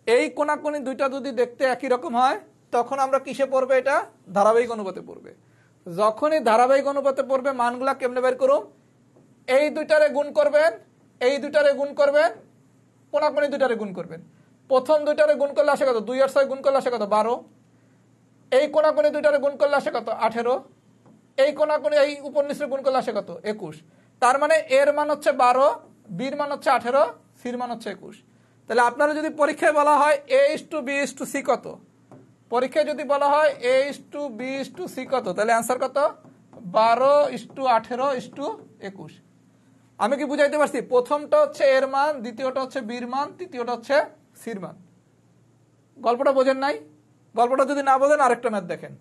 এই কোনাকুনি দুইটা যদি দেখতে একই রকম হয় তখন আমরা কিসে পড়বে, এটা ধারাবাহিক অনুপাতে পড়বে। যখনই ধারাবাহিক অনুপাতে পড়বে মানগুলা কেমনে বের করুন, এই দুইটারে গুণ করবেন, এই দুইটারে গুণ করবেন, কোনাকুনি দুইটারে গুণ করবেন। প্রথম দুইটারে গুণ করলে আসে কত, 2 আর 6 গুণ করলে আসে কত, 12। এই কোনাকুনি দুইটারে গুণ করলে আসে কত, 18। এই কোনাকুনি এই উপর নিচে গুণ করলে আসে কত, 21। তার মানে এর মান হচ্ছে 12, বির মান হচ্ছে 18, সির মান হচ্ছে 21। তাহলে আপনারা যদি পরীক্ষায় বলা হয় A is to B is to C কত, পরীক্ষায় যদি বলা হয় A is to B is to C কত, তাহলে অ্যান্সার কত, 12:18:21। আমি কি বুঝাইতে পারছি, প্রথমটা হচ্ছে এর মান, দ্বিতীয়টা হচ্ছে বির মান, তৃতীয়টা হচ্ছে সির মান। গল্পটা বোঝেন নাই? গল্পটা যদি না বোঝেন আরেকটা ম্যাথ দেখেন।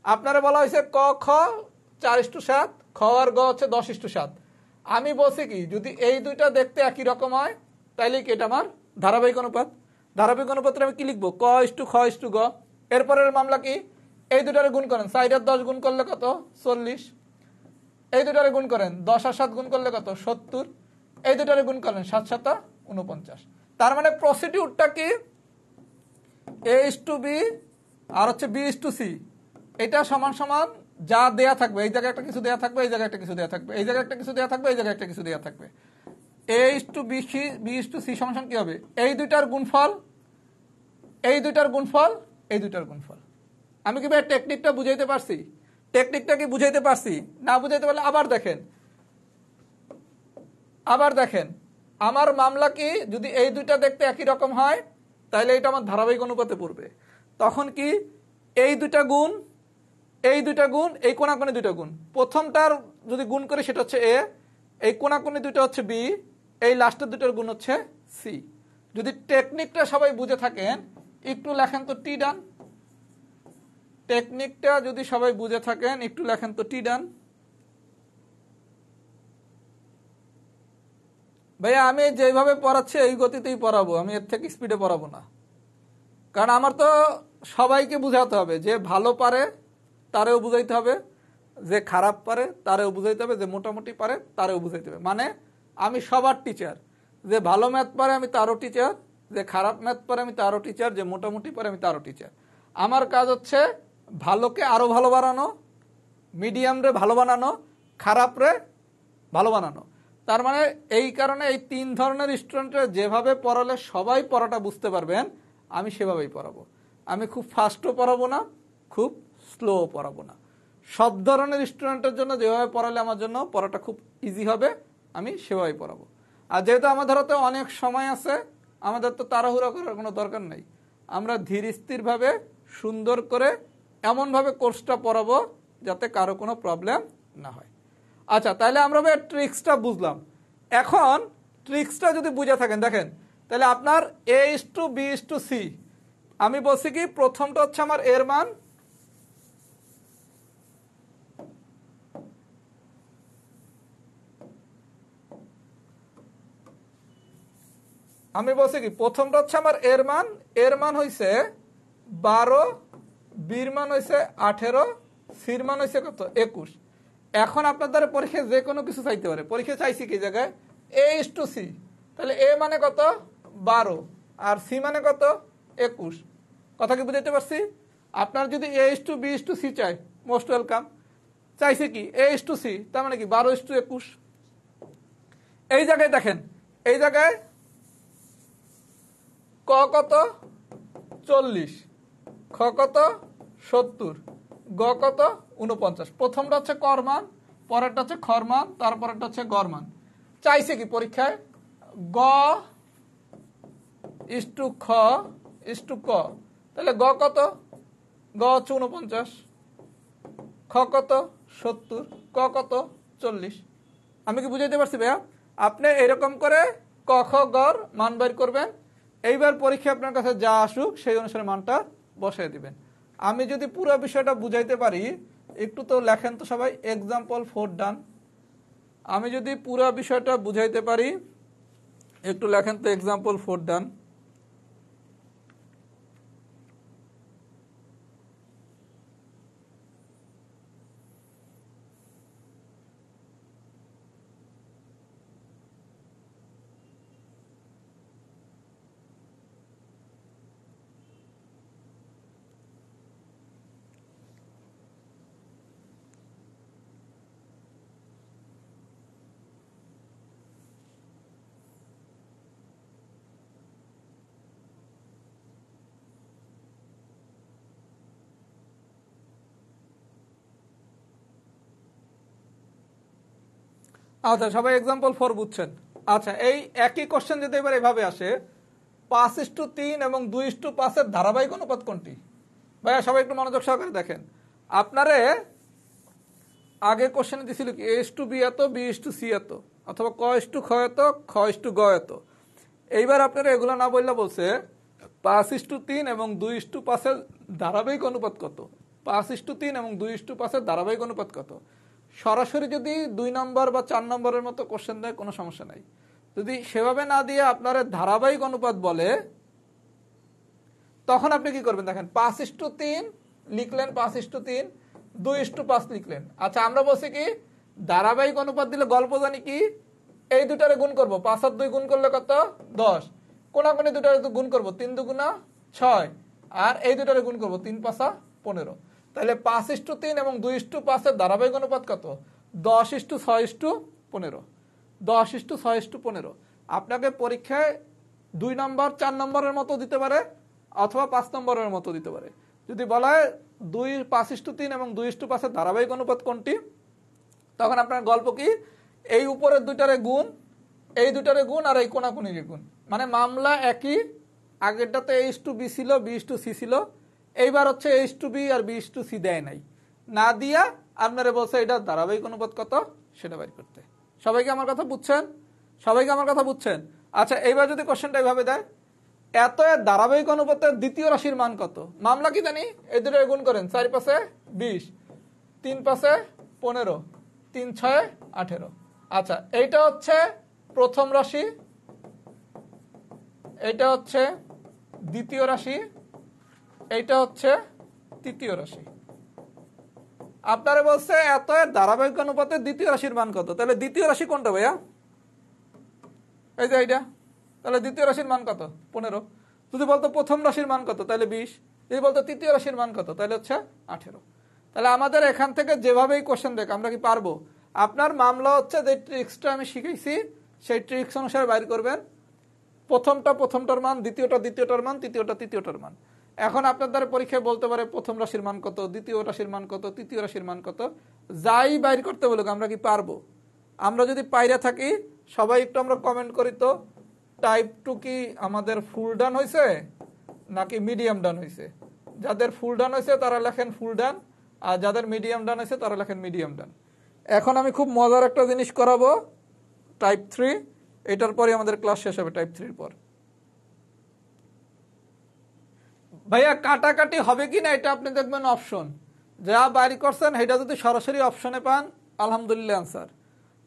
আপনারা বলা হয়েছে ক খ 4:7, খ আর গ হচ্ছে 10:7। আমি বলছি কি যদি এই দুইটা দেখতে একই রকম হয় তাইলে কি এটা আমার ধারাবাহিক অনুপাত। ধারাবাহিক অনুপাতে আমি কি লিখবো, ক ইস টু খ ইস টু গ। এরপরের মামলা কি, এই দুটারে গুণ করেন, 4 আর 10 গুণ করলে কত, 40। এই দুটারে গুণ করেন, 10 আর 7 গুণ করলে কত, 70। এই দুটারে গুণ করেন, 7 7 49। তার মানে প্রসিডিউরটা কি, এ ইস টু বি আর হচ্ছে বি ইস টু সি, এটা সমান সমান যা দেয়া থাকবে, এই জায়গায় একটা কিছু দেয়া থাকবে, এই জায়গায় একটা কিছু দেয়া থাকবে, এই জায়গায় একটা কিছু দেয়া থাকবে, এই জায়গায় একটা কিছু দেয়া থাকবে। A is to B C, B is to C সমান সমান কি হবে, এই দুইটার গুণফল, এই দুইটার গুণফল, এই দুইটার গুণফল। আমি কি ভাই টেকনিকটা বুঝাইতে পারছি? টেকনিকটা কি বুঝাইতে পারছি? না বুঝাইতে পারলে আবার দেখেন, আবার দেখেন আমার মামলা কি, যদি এই দুইটা দেখতে একই রকম হয় তাহলে এটা আমার ধারাবাহিক অনুপাতে পড়বে। তখন কি এই দুইটা গুণ, এই দুইটা গুণ, এই কোনাকুনি দুইটা গুণ, প্রথমটার যদি গুণ করি সেটা হচ্ছে এ, এই কোনাকুনি দুইটা হচ্ছে বি, এই লাস্টের দুইটার গুণ হচ্ছে সি। যদি টেকনিকটা সবাই বুঝে থাকেন একটু লেখেন তো টি ডান। টেকনিকটা যদি সবাই বুঝে থাকেন একটু লেখেন তো টি ডান। ভাইয়া আমি যেভাবে পড়াচ্ছি এই গতিতেই পড়াবো, আমি এর থেকে স্পিডে পড়াবো না। কারণ আমার তো সবাইকে বুঝাতে হবে, যে ভালো পারে তারেও বুঝাইতে হবে, যে খারাপ পারে তারেও বুঝাইতে হবে, যে মোটামুটি পারে তারেও বুঝাইতে হবে। মানে আমি সবার টিচার, যে ভালো ম্যাথ পারে আমি তারও টিচার, যে খারাপ ম্যাথ পারে আমি তারও টিচার, যে মোটামুটি পারে আমি তারও টিচার। আমার কাজ হচ্ছে ভালোকে আরও ভালো বানানো, মিডিয়ামরে ভালো বানানো, খারাপরে ভালো বানানো। তার মানে এই কারণে এই 3 ধরনের স্টুডেন্টরা যেভাবে পড়ালে সবাই পড়াটা বুঝতে পারবেন আমি সেভাবেই পড়াবো। আমি খুব ফাস্টও পড়াবো না, খুব স্লো পড়াবো না। সব ধরনের স্টুডেন্টের জন্য যেভাবে পড়ালে আমার জন্য পড়াটা খুব ইজি হবে আমি সেভাবেই পড়াবো। আর যেহেতু আমাদের হাতে অনেক সময় আছে, আমাদের তো তাড়াহুড়া করার কোনো দরকার নেই। আমরা ধীর স্থিরভাবে সুন্দর করে এমনভাবে কোর্সটা পড়াবো যাতে কারো কোনো প্রবলেম না হয়। আচ্ছা, তাহলে আমরা ট্রিক্সটা বুঝলাম। এখন ট্রিক্সটা যদি বুঝে থাকেন দেখেন, তাহলে আপনার A is to B is to C, আমি বলছি কি প্রথমটা হচ্ছে আমার এর মান, আমি বলছি কি প্রথমটা হচ্ছে আমার এর মান, এর মান হয়েছে 12, বির মান হয়েছে 18, সির মান হয়েছে কত, 21। এখন আপনার দ্বারা পরীক্ষায় যে কোনো কিছু চাইতে পারে। পরীক্ষা চাইছি কি জায়গায় এ ইস টু সি, তাহলে এ মানে কত, 12, আর সি মানে কত, 21। কথা কি বুঝাইতে পারছি? আপনার যদি A is to B is to C চাই, মোস্ট ওয়েলকাম। চাইছে কি এ ইস টু সি, তার মানে কি 12:21। এই জায়গায় দেখেন, এই জায়গায় ক কত 40, খ কত 70, গ কত 49। প্রথমটা হচ্ছে কর মান, পরেরটা হচ্ছে খর মান, তারপরেরটা হচ্ছে গড় মান। চাইছে কি পরীক্ষায় গ ইস্টু খ ইস্টু ক। তাহলে গ কত, গ হচ্ছে 49, খ কত 70, ক কত 40। আমি কি বুঝাইতে পারছি ভাইয়া? আপনি এরকম করে ক খ গড় মান বের করবেন। এইবার পরীক্ষা আপনার কাছে যা আসুক সেই অনুসারে মানটা বসাই দিবেন। আমি যদি পুরো বিষয়টা বুঝাইতে পারি, একটু তো লেখেন তো সবাই, এক্সাম্পল 4 ডান। আমি যদি পুরো বিষয়টা বুঝাইতে পারি, একটু লেখেন তো এক্সাম্পল 4 ডান। আচ্ছা, সবাই এক্সাম্পল 4 বুঝছেন? আচ্ছা, এই একই কোশ্চেন যদি এবার এভাবে আসে, 5:3 এবং 2:5 ধারাবাহিক অনুপাত কোনটি? ভাইয়া সবাই একটু মনোযোগ সহকারে দেখেন। আপনারে আগে কোশ্চেনে দিছিল কি a:b এত, b:c এত, অথবা ক:/খ এত, খ:/গ এত। এইবার আপনারা এগুলো না বললে বলছে 5:3 এবং 2:5 ধারাবাহিক অনুপাত কত। 5:3 এবং 2:5 ধারাবাহিক অনুপাত কত? সরাসরি যদি 2 নম্বর বা 4 নম্বরের মতো কোশ্চেন দেয় কোনো সমস্যা নাই। যদি সেভাবে না দিয়ে আপনার ধারাবাহিক অনুপাত বলে, তখন আপনি কি করবেন দেখেন, 5:3 লিখলেন, 5:3, 2:5 লিখলেন। আচ্ছা, আমরা বলছি কি ধারাবাহিক অনুপাত দিলে গল্প জানি কি, এই দুটারে গুণ করব, 5 আর 2 গুণ করলে কত 10, কোনাকুনি দুটারে গুণ করব, 3 2 6, আর এই দুটারে গুণ করব 3 5 15। তাহলে 5:3 এবং 2:5 ধারাবাহিক অনুপাত কত? 10:6:15। 10:6:15। আপনাকে পরীক্ষায় 2 নম্বর 4 নম্বরের মতো দিতে পারে, অথবা 5 নম্বরের মতো দিতে পারে। যদি বলা হয় 5:3 এবং 2:5 ধারাবাহিক অনুপাত কোনটি, তখন আপনার গল্প কি, এই উপরের দুটারে গুণ, এই দুটারে গুণ, আর এই কোনাকুনির গুণ। মানে মামলা একই, আগেরটাতে a:b ছিল, b:c ছিল, এইবার হচ্ছে a:b আর b:c দেয় নাই, না দিয়া আপনারা বলছে এটা ধারাবাহিক অনুপাত কত সেটা বের করতে। সবাইকে আমার কথা বুঝছেন? সবাইকে আমার কথা বুঝছেন? আচ্ছা, এইবার যদি কোশ্চেনটা এইভাবে দেয়, এত এর ধারাবাহিক অনুপাতের দ্বিতীয় রাশির মান কত? মামলা কি জানি, এই দুটো গুণ করেন, 4 5 20, 3 5 15, 3 6 18। আচ্ছা, এইটা হচ্ছে প্রথম রাশি, এইটা হচ্ছে দ্বিতীয় রাশি, এইটা হচ্ছে তৃতীয় রাশি। আপনারা বলছে এত এর ধারাবাহিক অনুপাতের দ্বিতীয় রাশির মান কত? তাহলে দ্বিতীয় রাশি কোনটা ভাইয়া? এই যে এইটা। তাহলে দ্বিতীয় রাশির মান কত? 15। যদি বলতো প্রথম রাশির মান কত, তাহলে 20। যদি বলতো তৃতীয় রাশির মান কত, তাহলে হচ্ছে 18। তাহলে আমাদের এখান থেকে যেভাবেই কোশ্চেন দেখ, আমরা কি পারবো? আপনার মামলা হচ্ছে যে ট্রিক্সটা আমি শিখাইছি, সেই ট্রিক্স অনুসারে বাইর করবেন। প্রথমটার মান, দ্বিতীয়টার মান, তৃতীয়টার মান। এখন আপনার দ্বারা পরীক্ষায় বলতে পারে প্রথম রাশির মান কত, দ্বিতীয় রাশির মান কত, তৃতীয় রাশির মান কত। যাই বাইর করতে বলুক, আমরা কি পারবো? আমরা যদি পাইরা থাকি, সবাই একটু আমরা কমেন্ট করি তো, টাইপ 2 কি আমাদের ফুল ডান হয়েছে নাকি মিডিয়াম ডান হয়েছে? যাদের ফুল ডান হয়েছে তারা লেখেন ফুল ডান, আর যাদের মিডিয়াম ডান হয়েছে তারা লেখেন মিডিয়াম ডান। এখন আমি খুব মজার একটা জিনিস করাবো, টাইপ 3, এটার পরে আমাদের ক্লাস শেষ হবে টাইপ 3 পর। ভাইয়া কাটাকাটি হবে কি না এটা আপনি দেখবেন অপশন, যা বাইর করছেন সেটা যদি সরাসরি অপশনে পান আলহামদুলিল্লাহ আনসার,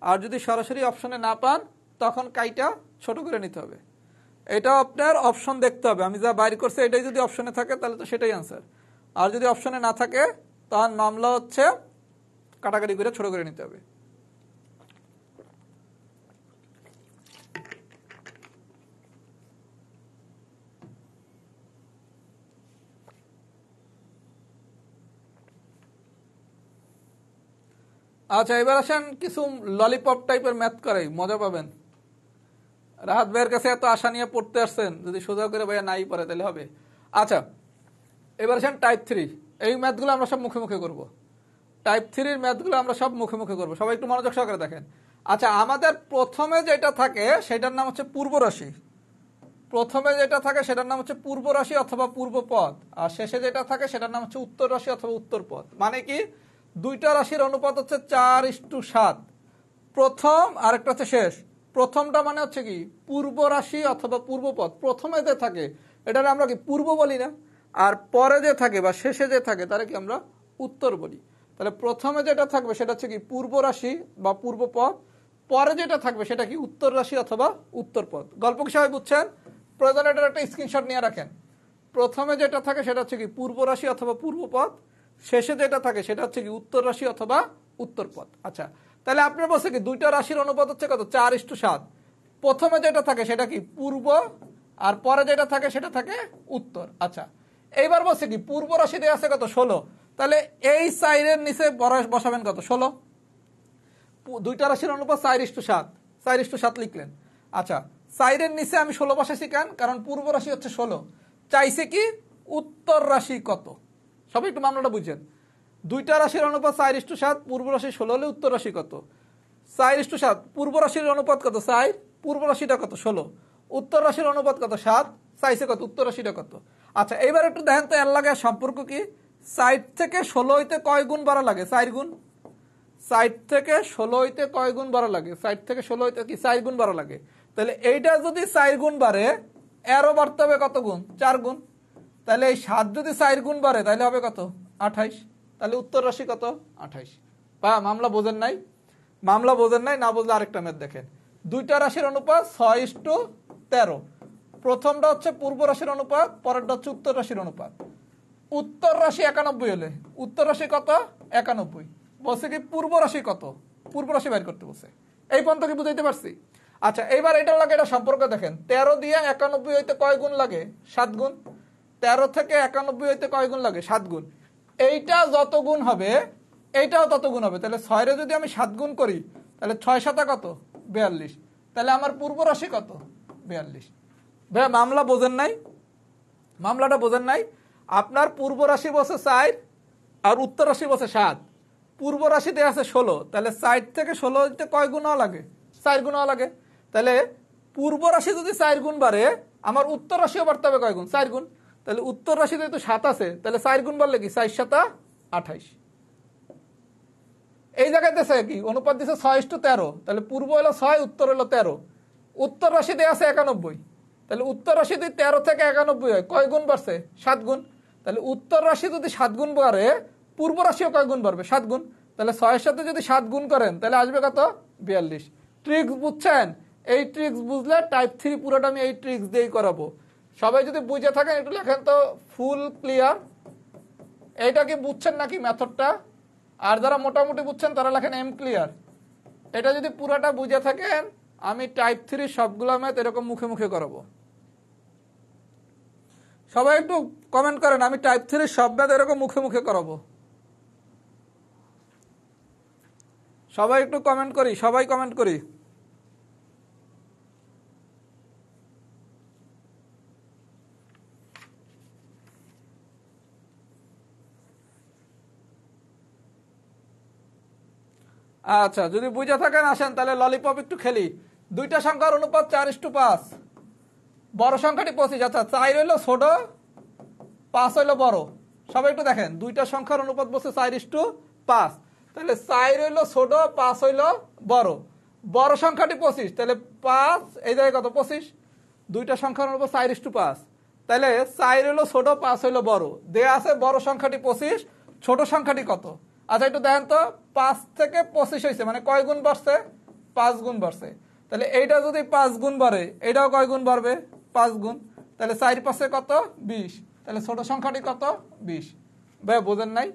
আর যদি সরাসরি অপশনে না পান তখন কাইটা ছোট করে নিতে হবে। এটা আপনার অপশন দেখতে হবে, আমি যা বাইর করছি এটাই যদি অপশনে থাকে তাহলে তো সেটাই আনসার, আর যদি অপশনে না থাকে তখন মামলা হচ্ছে কাটাকাটি করে ছোট করে নিতে হবে। আচ্ছা, এবার আসেন কিছু ললিপপ টাইপের ম্যাথ করাই, মজা পাবেন। রাহাত ভাইয়ের কাছে এত আশা নিয়ে পড়তে আসছেন, যদি সোজা করে ভাইয়া নাই পড়ে তাহলে হবে। আচ্ছা, এবার আসেন টাইপ 3। এই ম্যাথগুলো আমরা সব মুখে মুখে করব। টাইপ 3-র ম্যাথগুলো আমরা সব মুখে মুখে করব, সবাই একটু মনোযোগ সহকারে দেখেন। আচ্ছা, আমাদের প্রথমে যেটা থাকে সেটার নাম হচ্ছে পূর্ব রাশি। প্রথমে যেটা থাকে সেটার নাম হচ্ছে পূর্ব রাশি অথবা পূর্ব পদ, আর শেষে যেটা থাকে সেটার নাম হচ্ছে উত্তর রাশি অথবা উত্তর পদ। মানে কি, দুইটা রাশির অনুপাত হচ্ছে 4:7, প্রথম আর একটা হচ্ছে শেষ। প্রথমটা মানে হচ্ছে কি পূর্ব রাশি অথবা পূর্ব পদ, প্রথমে যে থাকে এটার আমরা কি পূর্ব বলি না, আর পরে যে থাকে বা শেষে যে থাকে তারা কি আমরা উত্তর বলি। তাহলে প্রথমে যেটা থাকবে সেটা হচ্ছে কি পূর্ব রাশি বা পূর্ব পদ, পরে যেটা থাকবে সেটা কি উত্তর রাশি অথবা উত্তর পদ। গল্প কি সবাই বুঝছেন? প্রয়োজনে এটার একটা স্ক্রিনশট নিয়ে রাখেন। প্রথমে যেটা থাকে সেটা হচ্ছে কি পূর্ব রাশি অথবা পূর্ব পদ, শেষে যেটা থাকে সেটা হচ্ছে কি উত্তর রাশি অথবা উত্তর পদ। আচ্ছা, তাহলে আপনার বলছে কি দুইটা রাশির অনুপাত হচ্ছে কত? 4:7। প্রথমে যেটা থাকে সেটা কি পূর্ব, আর পরে যেটা থাকে সেটা থাকে উত্তর। আচ্ছা, এইবার বলছে কি পূর্ব রাশি দেওয়া আছে কত? 16। তাহলে এই সাইডের নিচে বসাবেন কত? 16। দুইটা রাশির অনুপাত 4:7, 4:7 লিখলেন। আচ্ছা, সাইডের নিচে আমি 16 বসাইছি কেন? কারণ পূর্ব রাশি হচ্ছে 16, চাইছে কি উত্তর রাশি কত। সবাই একটু মামলাটা বুঝছেন? দুইটা রাশির অনুপাত 4:7, পূর্ব রাশি 16 হলে উত্তর রাশি কত? 4:7। পূর্ব রাশির অনুপাত কত? 4, পূর্ব রাশিটা কত? 16। উত্তর রাশির অনুপাত কত? 7, চাইছে কত? উত্তর রাশিটা কত? আচ্ছা, এইবার একটু দেখেন তো এর লাগে সম্পর্ক কি। 60 থেকে 16 হইতে কয় গুণ বাড়া লাগে? 4 গুণ। 60 থেকে 16 হইতে কয় গুণ বাড়া লাগে? 60 থেকে 16 হইতে কি 4 গুণ বাড়া লাগে। তাহলে এইটা যদি 4 গুণ বাড়ে, এরও বাড়তে হবে কত গুণ? 4 গুণ। তাহলে এই 7 যদি 4 গুণ বাড়ে তাহলে হবে কত? 28। তাহলে উত্তর রাশি কত? 28। বা মামলা বোঝেন নাই? মামলা বোঝেন নাই? না বুঝলে আরেকটা ম্যাথ দেখেন। দুইটা রাশির অনুপাত 6:13। প্রথমটা হচ্ছে পূর্ব রাশির অনুপাত, পরেরটা হচ্ছে উত্তর রাশির অনুপাত। উত্তর রাশি 91 হলে উত্তর রাশি কত? 91। বলছে কি পূর্ব রাশি কত? পূর্ব রাশি বের করতে বলছে। এই পর্যন্ত কি বুঝাইতে পারছি? আচ্ছা, এইবার এটা লাগে, এটা সম্পর্ক দেখেন। 13 দিয়ে 91 হইতে কয় গুণ লাগে? 7 গুণ। 13 থেকে 91 হইতে কয় গুণ লাগে? 7 গুণ। এইটা যত গুণ হবে এইটাও তত গুণ হবে। তাহলে 6 যদি আমি 7 গুণ করি তাহলে 6 7 কত? 42। তাহলে আমার পূর্ব রাশি কত? 42। ভাই মামলা বোঝেন নাই? মামলাটা বোঝেন নাই? আপনার পূর্ব রাশি বসে 4 আর উত্তর রাশি বসে 7। পূর্ব রাশিতে আছে 16, তাহলে 4 থেকে 16 হইতে কয় গুণ লাগে? 4 গুণ লাগে। তাহলে পূর্ব রাশি যদি 4 গুণ বাড়ে, আমার উত্তর রাশিও বাড়তে হবে কয় গুণ? 4 গুণ। তাহলে উত্তর রাশিতে তো 7 আছে, তাহলে 4 গুণ বাড়লে কি 4 7 28। এই জায়গায় দিয়েছে কি অনুপাত দিছে 6:13। তাহলে পূর্ব হলো 6, উত্তর হলো 13। উত্তর রাশিতে আছে 91, তাহলে উত্তর রাশি যদি 13 থেকে 91 হয়, কয় গুণ বাড়ছে? 7 গুণ। তাহলে উত্তর রাশি যদি 7 গুণ বাড়ে, পূর্ব রাশিও কয় গুণ বাড়বে? 7 গুণ। তাহলে 6-এর সাথে যদি 7 গুণ করেন তাহলে আসবে কত? 42। ট্রিক্স বুঝছেন? এই ট্রিক্স বুঝলে টাইপ 3 পুরোটা আমি এই ট্রিক্স দিয়েই করাবো। সবাই যদি বুঝে থাকেন একটু লেখেন তো ফুল ক্লিয়ার। এইটা কি বুঝছেন নাকি মেথডটা? আর যারা মোটামুটি বুঝছেন তারা লেখেন এম ক্লিয়ার। এটা যদি পুরোটা বুঝে থাকেন, আমি টাইপ 3 সবগুলো ম্যাথ এরকম মুখে মুখে করাবো। সবাই একটু কমেন্ট করেন, আমি টাইপ 3 সব ম্যাথ এরকম মুখে মুখে করাবো। সবাই একটু কমেন্ট করি, সবাই কমেন্ট করি। আচ্ছা, যদি বুঝে থাকেন আসেন তাহলে ললিপপ একটু খেলি। দুইটা সংখ্যার অনুপাত 4:5, বড় সংখ্যাটি 25। আচ্ছা, 4 হইলো ছোট, 5 হইলো বড়। সবাই একটু দেখেন, দুইটা সংখ্যার অনুপাত বলছে 4:5, তাহলে 4 হইলো ছোট, 5 হইলো বড়। বড় সংখ্যাটি 25, তাহলে 5 এই জায়গায় কত? 25। দুইটা সংখ্যার অনুপাত 4:5, তাহলে 4 হইলো ছোট, 5 হইলো বড়। দেয়া আছে বড় সংখ্যাটি 25, ছোট সংখ্যাটি কত? আচ্ছা, একটু দেখেন তো, 5 থেকে 25 হয়েছে মানে কয় গুণ বাড়ছে? 5 গুণ বাড়ছে। তাহলে এইটা যদি 5 গুণ বাড়ে, এটাও কয় গুণ বাড়বে? 5 গুণ। তাহলে 4 5 কত? 20। তাহলে ছোট সংখ্যাটি কত? 20। ভাই বোঝেন নাই?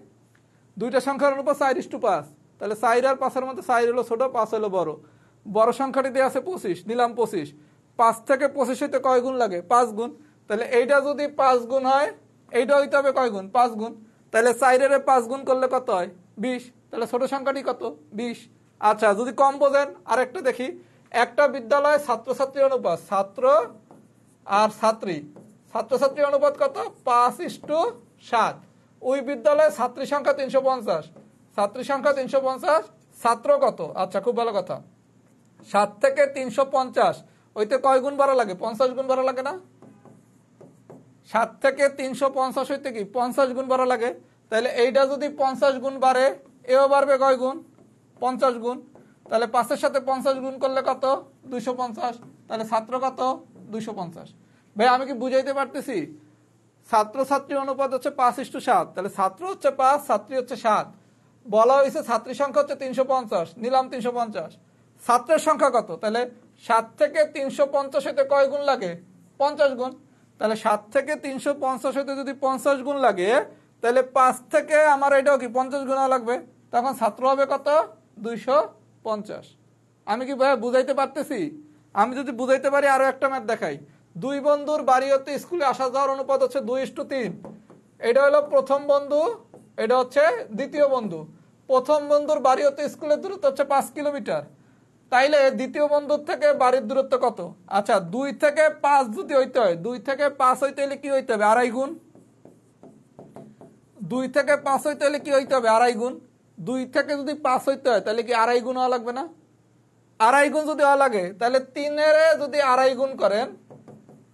দুইটা সংখ্যার অনুপাত 4:5, তাহলে 4 আর 5 এর মধ্যে 4 হলো ছোট, 5 হলো বড়। বড় সংখ্যাটি দেওয়া আছে 25, নিলাম 25। 5 থেকে 25 হইতে কয় গুণ লাগে? 5 গুণ। তাহলে এইটা যদি 5 গুণ হয়, এইটা হইতে হবে কয় গুণ? 5 গুণ। তাহলে 4 এর 5 গুণ করলে কত হয়? 20। তাহলে ছোট সংখ্যাটি কত? 20। আচ্ছা, যদি কম বোঝেন আরেকটা দেখি। একটা বিদ্যালয়ে ছাত্রছাত্রী অনুপাত, ছাত্র আর ছাত্রী, ছাত্রছাত্রী অনুপাত কত? 5:7। ওই বিদ্যালয়ে ছাত্রী সংখ্যা 350, ছাত্রী সংখ্যা 350, ছাত্র কত? আচ্ছা, খুব ভালো কথা। 7 থেকে 350 ওইতে কয় গুণ বাড়া লাগে? 50 গুণ বাড়া লাগে না? 7 থেকে 350 হইতে কি 50 গুণ বাড়া লাগে? তাহলে এইটা যদি 50 গুণ বাড়ে, এও বাড়বে কয় গুণ? 50 গুণ। তাহলে 5-এর সাথে 50 গুণ করলে কত? 250। তাহলে ছাত্র কত? 250। ভাই আমি কি বুঝাইতে পারতেছি? ছাত্রছাত্রী অনুপাত হচ্ছে 5:7, তাহলে ছাত্র হচ্ছে 5, ছাত্রী হচ্ছে 7। বলা হয়েছে ছাত্রী সংখ্যা হচ্ছে 350, নিলাম 350। ছাত্রের সংখ্যা কত? তাহলে 7 থেকে 350 হইতে কয় গুণ লাগে? 50 গুণ। তাহলে 7 থেকে 350 হইতে যদি 50 গুণ লাগে, তাহলে 5 থেকে আমার এটাও কি 50 গুণ লাগবে, তখন ছাত্র হবে কত? 250। আমি কি ভাই বুঝাইতে পারতেছি? আমি যদি বুঝাইতে পারি আরো একটা ম্যাথ দেখাই। দুই বন্ধুর বাড়ি হতে স্কুলে আসা যাওয়ার অনুপাত হচ্ছে 2:3। এটা হলো প্রথম বন্ধু, এটা হচ্ছে দ্বিতীয় বন্ধু। প্রথম বন্ধুর বাড়ি হতে স্কুলের দূরত্ব হচ্ছে 5 কিলোমিটার। তাইলে দ্বিতীয় বন্ধুর থেকে বাড়ির দূরত্ব কত? আচ্ছা, 2 থেকে 5 যদি হইতে হয়, 2 থেকে 5 হইতে হলে কি হইতে হবে? 2.5 গুণ। 2 থেকে 5 হইতে হলে কি হইতে হবে? 2.5 গুণ। 2 থেকে যদি 5 হইতে হয় তাহলে কি 2.5 গুণ হওয়া লাগবে না? 2.5 গুণ যদি হওয়া লাগে, তাহলে 3-এর যদি 2.5 গুণ করেন,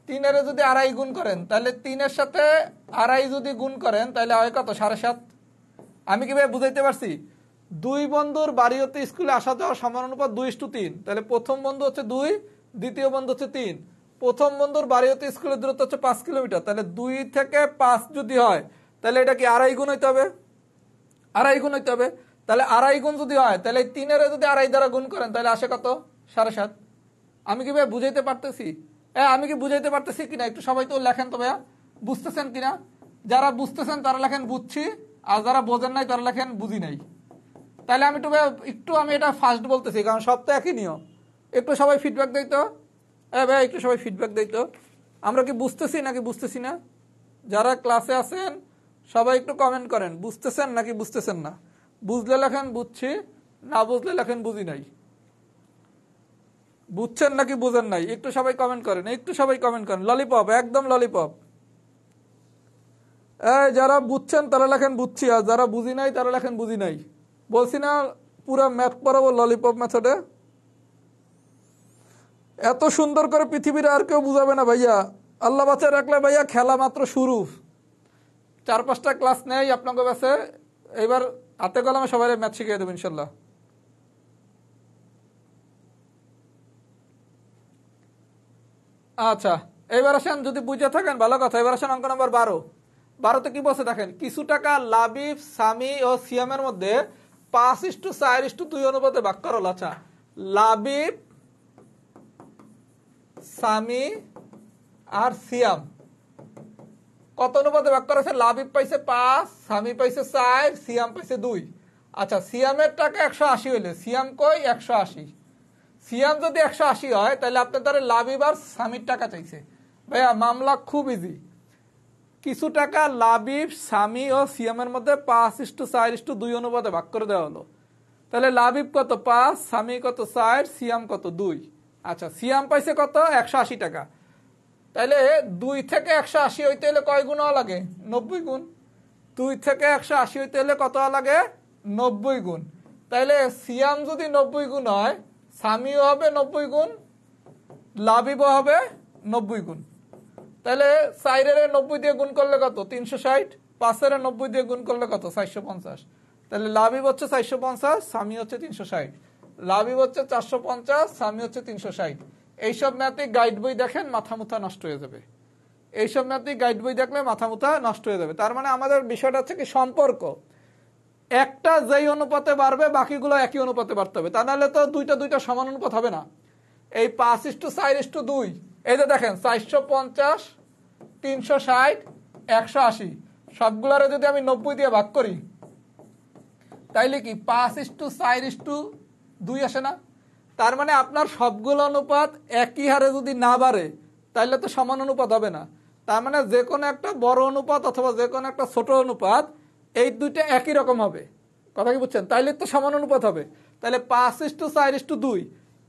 3-এর যদি 2.5 গুণ করেন, তাহলে 3-এর সাথে 2.5 যদি গুণ করেন, তাহলে হয় কত? 7.5। আমি কি ভাই বুঝাইতে পারছি? দুই বন্ধুর বাড়ি হতে স্কুলে আসা যাওয়ার সমান অনুপাত 2:3। তাহলে প্রথম বন্ধু হচ্ছে 2, দ্বিতীয় বন্ধু হচ্ছে 3। প্রথম বন্ধুর বাড়ি হতে স্কুলের দূরত্ব হচ্ছে 5 কিলোমিটার। তাহলে 2 থেকে 5 যদি হয়, তাহলে এটা কি 2.5 গুণ হইতে হবে? 2.5 গুণ হইতে হবে। তাহলে 2.5 গুণ যদি হয়, তাহলে 3-এর যদি 2.5 দ্বারা গুণ করেন, তাহলে আসে কত? 7.5। আমি কি ভাই বুঝাইতে পারতেছি? আমি কি বুঝাইতে পারতেছি কিনা একটু সবাই তো লেখেন তো ভাইয়া, বুঝতেছেন কিনা? যারা বুঝতেছেন তারা লেখেন বুঝছি, আর যারা বোঝেন নাই তারা লেখেন বুঝি নাই। তাহলে আমি একটু আমি এটা ফার্স্ট বলতেছি, কারণ সব তো একই নিয়ম। একটু সবাই ফিডব্যাক দেই তো। ভাই একটু সবাই ফিডব্যাক দেই তো, আমরা কি বুঝতেছি নাকি বুঝতেছি না? যারা ক্লাসে আছেন সবাই একটু কমেন্ট করেন, বুঝতেছেন নাকি বুঝতেছেন না। বুঝলে লেখেন বুঝছি, না বুঝলে লেখেন বুঝি নাই। বুঝছেন নাকি বুঝেন নাই একটু সবাই কমেন্ট করেন, একটু সবাই কমেন্ট করেন। ললিপপ, একদম ললিপপ। যারা বুঝছেন তারা লেখেন বুঝছি, আর যারা বুঝি নাই তারা লেখেন বুঝি নাই। বলছি না পুরা ম্যাথ পড়াবো ললিপপ মেথডে। এত সুন্দর করে পৃথিবীর আর কেউ বুঝাবে না ভাইয়া, আল্লাহ বাঁচায় রাখলে ভাইয়া খেলা মাত্র শুরু। 4-5টা ক্লাস নেই আপনাকে কাছে, এবার হাতে কলমে সবাই ম্যাথ শিখিয়ে দেবো ইনশাল্লাহ। আচ্ছা, এবার আসেন, যদি বুঝে থাকেন ভালো কথা। এবার আসেন অঙ্ক নম্বর 12। 12তে কি বলছে দেখেন, কিছু টাকা লাবিব, সামি ও সিয়ামের মধ্যে 5:4:2 অনুপাতে ভাগ করা হলো। আচ্ছা, লাবিব, সামি আর সিয়াম কত অনুপাতে ভাগ করা হয়েছে? লাবিব পাইছে 5, সামি পাইছে 4, সিয়াম পাইছে 2। আচ্ছা, সিয়ামের টাকা 180 হইলে সিয়াম কই? 180। সিয়াম যদি 180 হয়, তাহলে আপনার দ্বারা লাবিব আর সামির টাকা চাইছে। ভাইয়া মামলা খুব ইজি। কিছু টাকা লাবিব, সামি ও সিয়ামের মধ্যে 5:4:2 অনুপাতে ভাগ করে দেওয়া হলো। তাহলে লাবিব কত? 5, সামি কত? 4, সিয়াম কত? 2। আচ্ছা, সিয়াম পাইছে কত? 180 টাকা। তাহলে 2 থেকে 180 হইতে হলে কয় গুণ হওয়া লাগে? 90 গুণ। 2 থেকে 180 হইতে হলে কত হওয়া লাগে? 90 গুণ। তাইলে সিয়াম যদি 90 গুণ হয়, সামিও হবে 90 গুণ, লাবিবও হবে 90 গুণ। তাহলে 4-এর 90 দিয়ে গুণ করলে কত? 360। 5-এর 90 দিয়ে গুণ করলে কত? 450। তাহলে লাবিব হচ্ছে 450, সামি হচ্ছে 360। লাবিব হচ্ছে 450, সামি হচ্ছে 360। এইসব ম্যাথে গাইড বই দেখেন, মাথা মুথা নষ্ট হয়ে যাবে। এইসব ম্যাথে গাইড বই দেখলে মাথা মুথা নষ্ট হয়ে যাবে। তার মানে আমাদের বিষয়টা হচ্ছে কি সম্পর্ক। একটা যেই অনুপাতে বাড়বে বাকিগুলো একই অনুপাতে বাড়তে হবে, তা নাহলে তো দুইটা সমান অনুপাত হবে না। এই 5:4:2, এই যে দেখেন 450, 360, 180 সবগুলারে যদি আমি 90 দিয়ে ভাগ করি, তাইলে কি 5:4:2 আসে না? তার মানে আপনার সবগুলো অনুপাত একই হারে যদি না বাড়ে, তাইলে তো সমান অনুপাত হবে না। তার মানে যে কোনো একটা বড় অনুপাত অথবা যে কোনো একটা ছোট অনুপাত, এই দুইটা একই রকম হবে। কথা কি বুঝছেন? তাইলে তো সমান অনুপাত হবে। তাহলে 5:4:2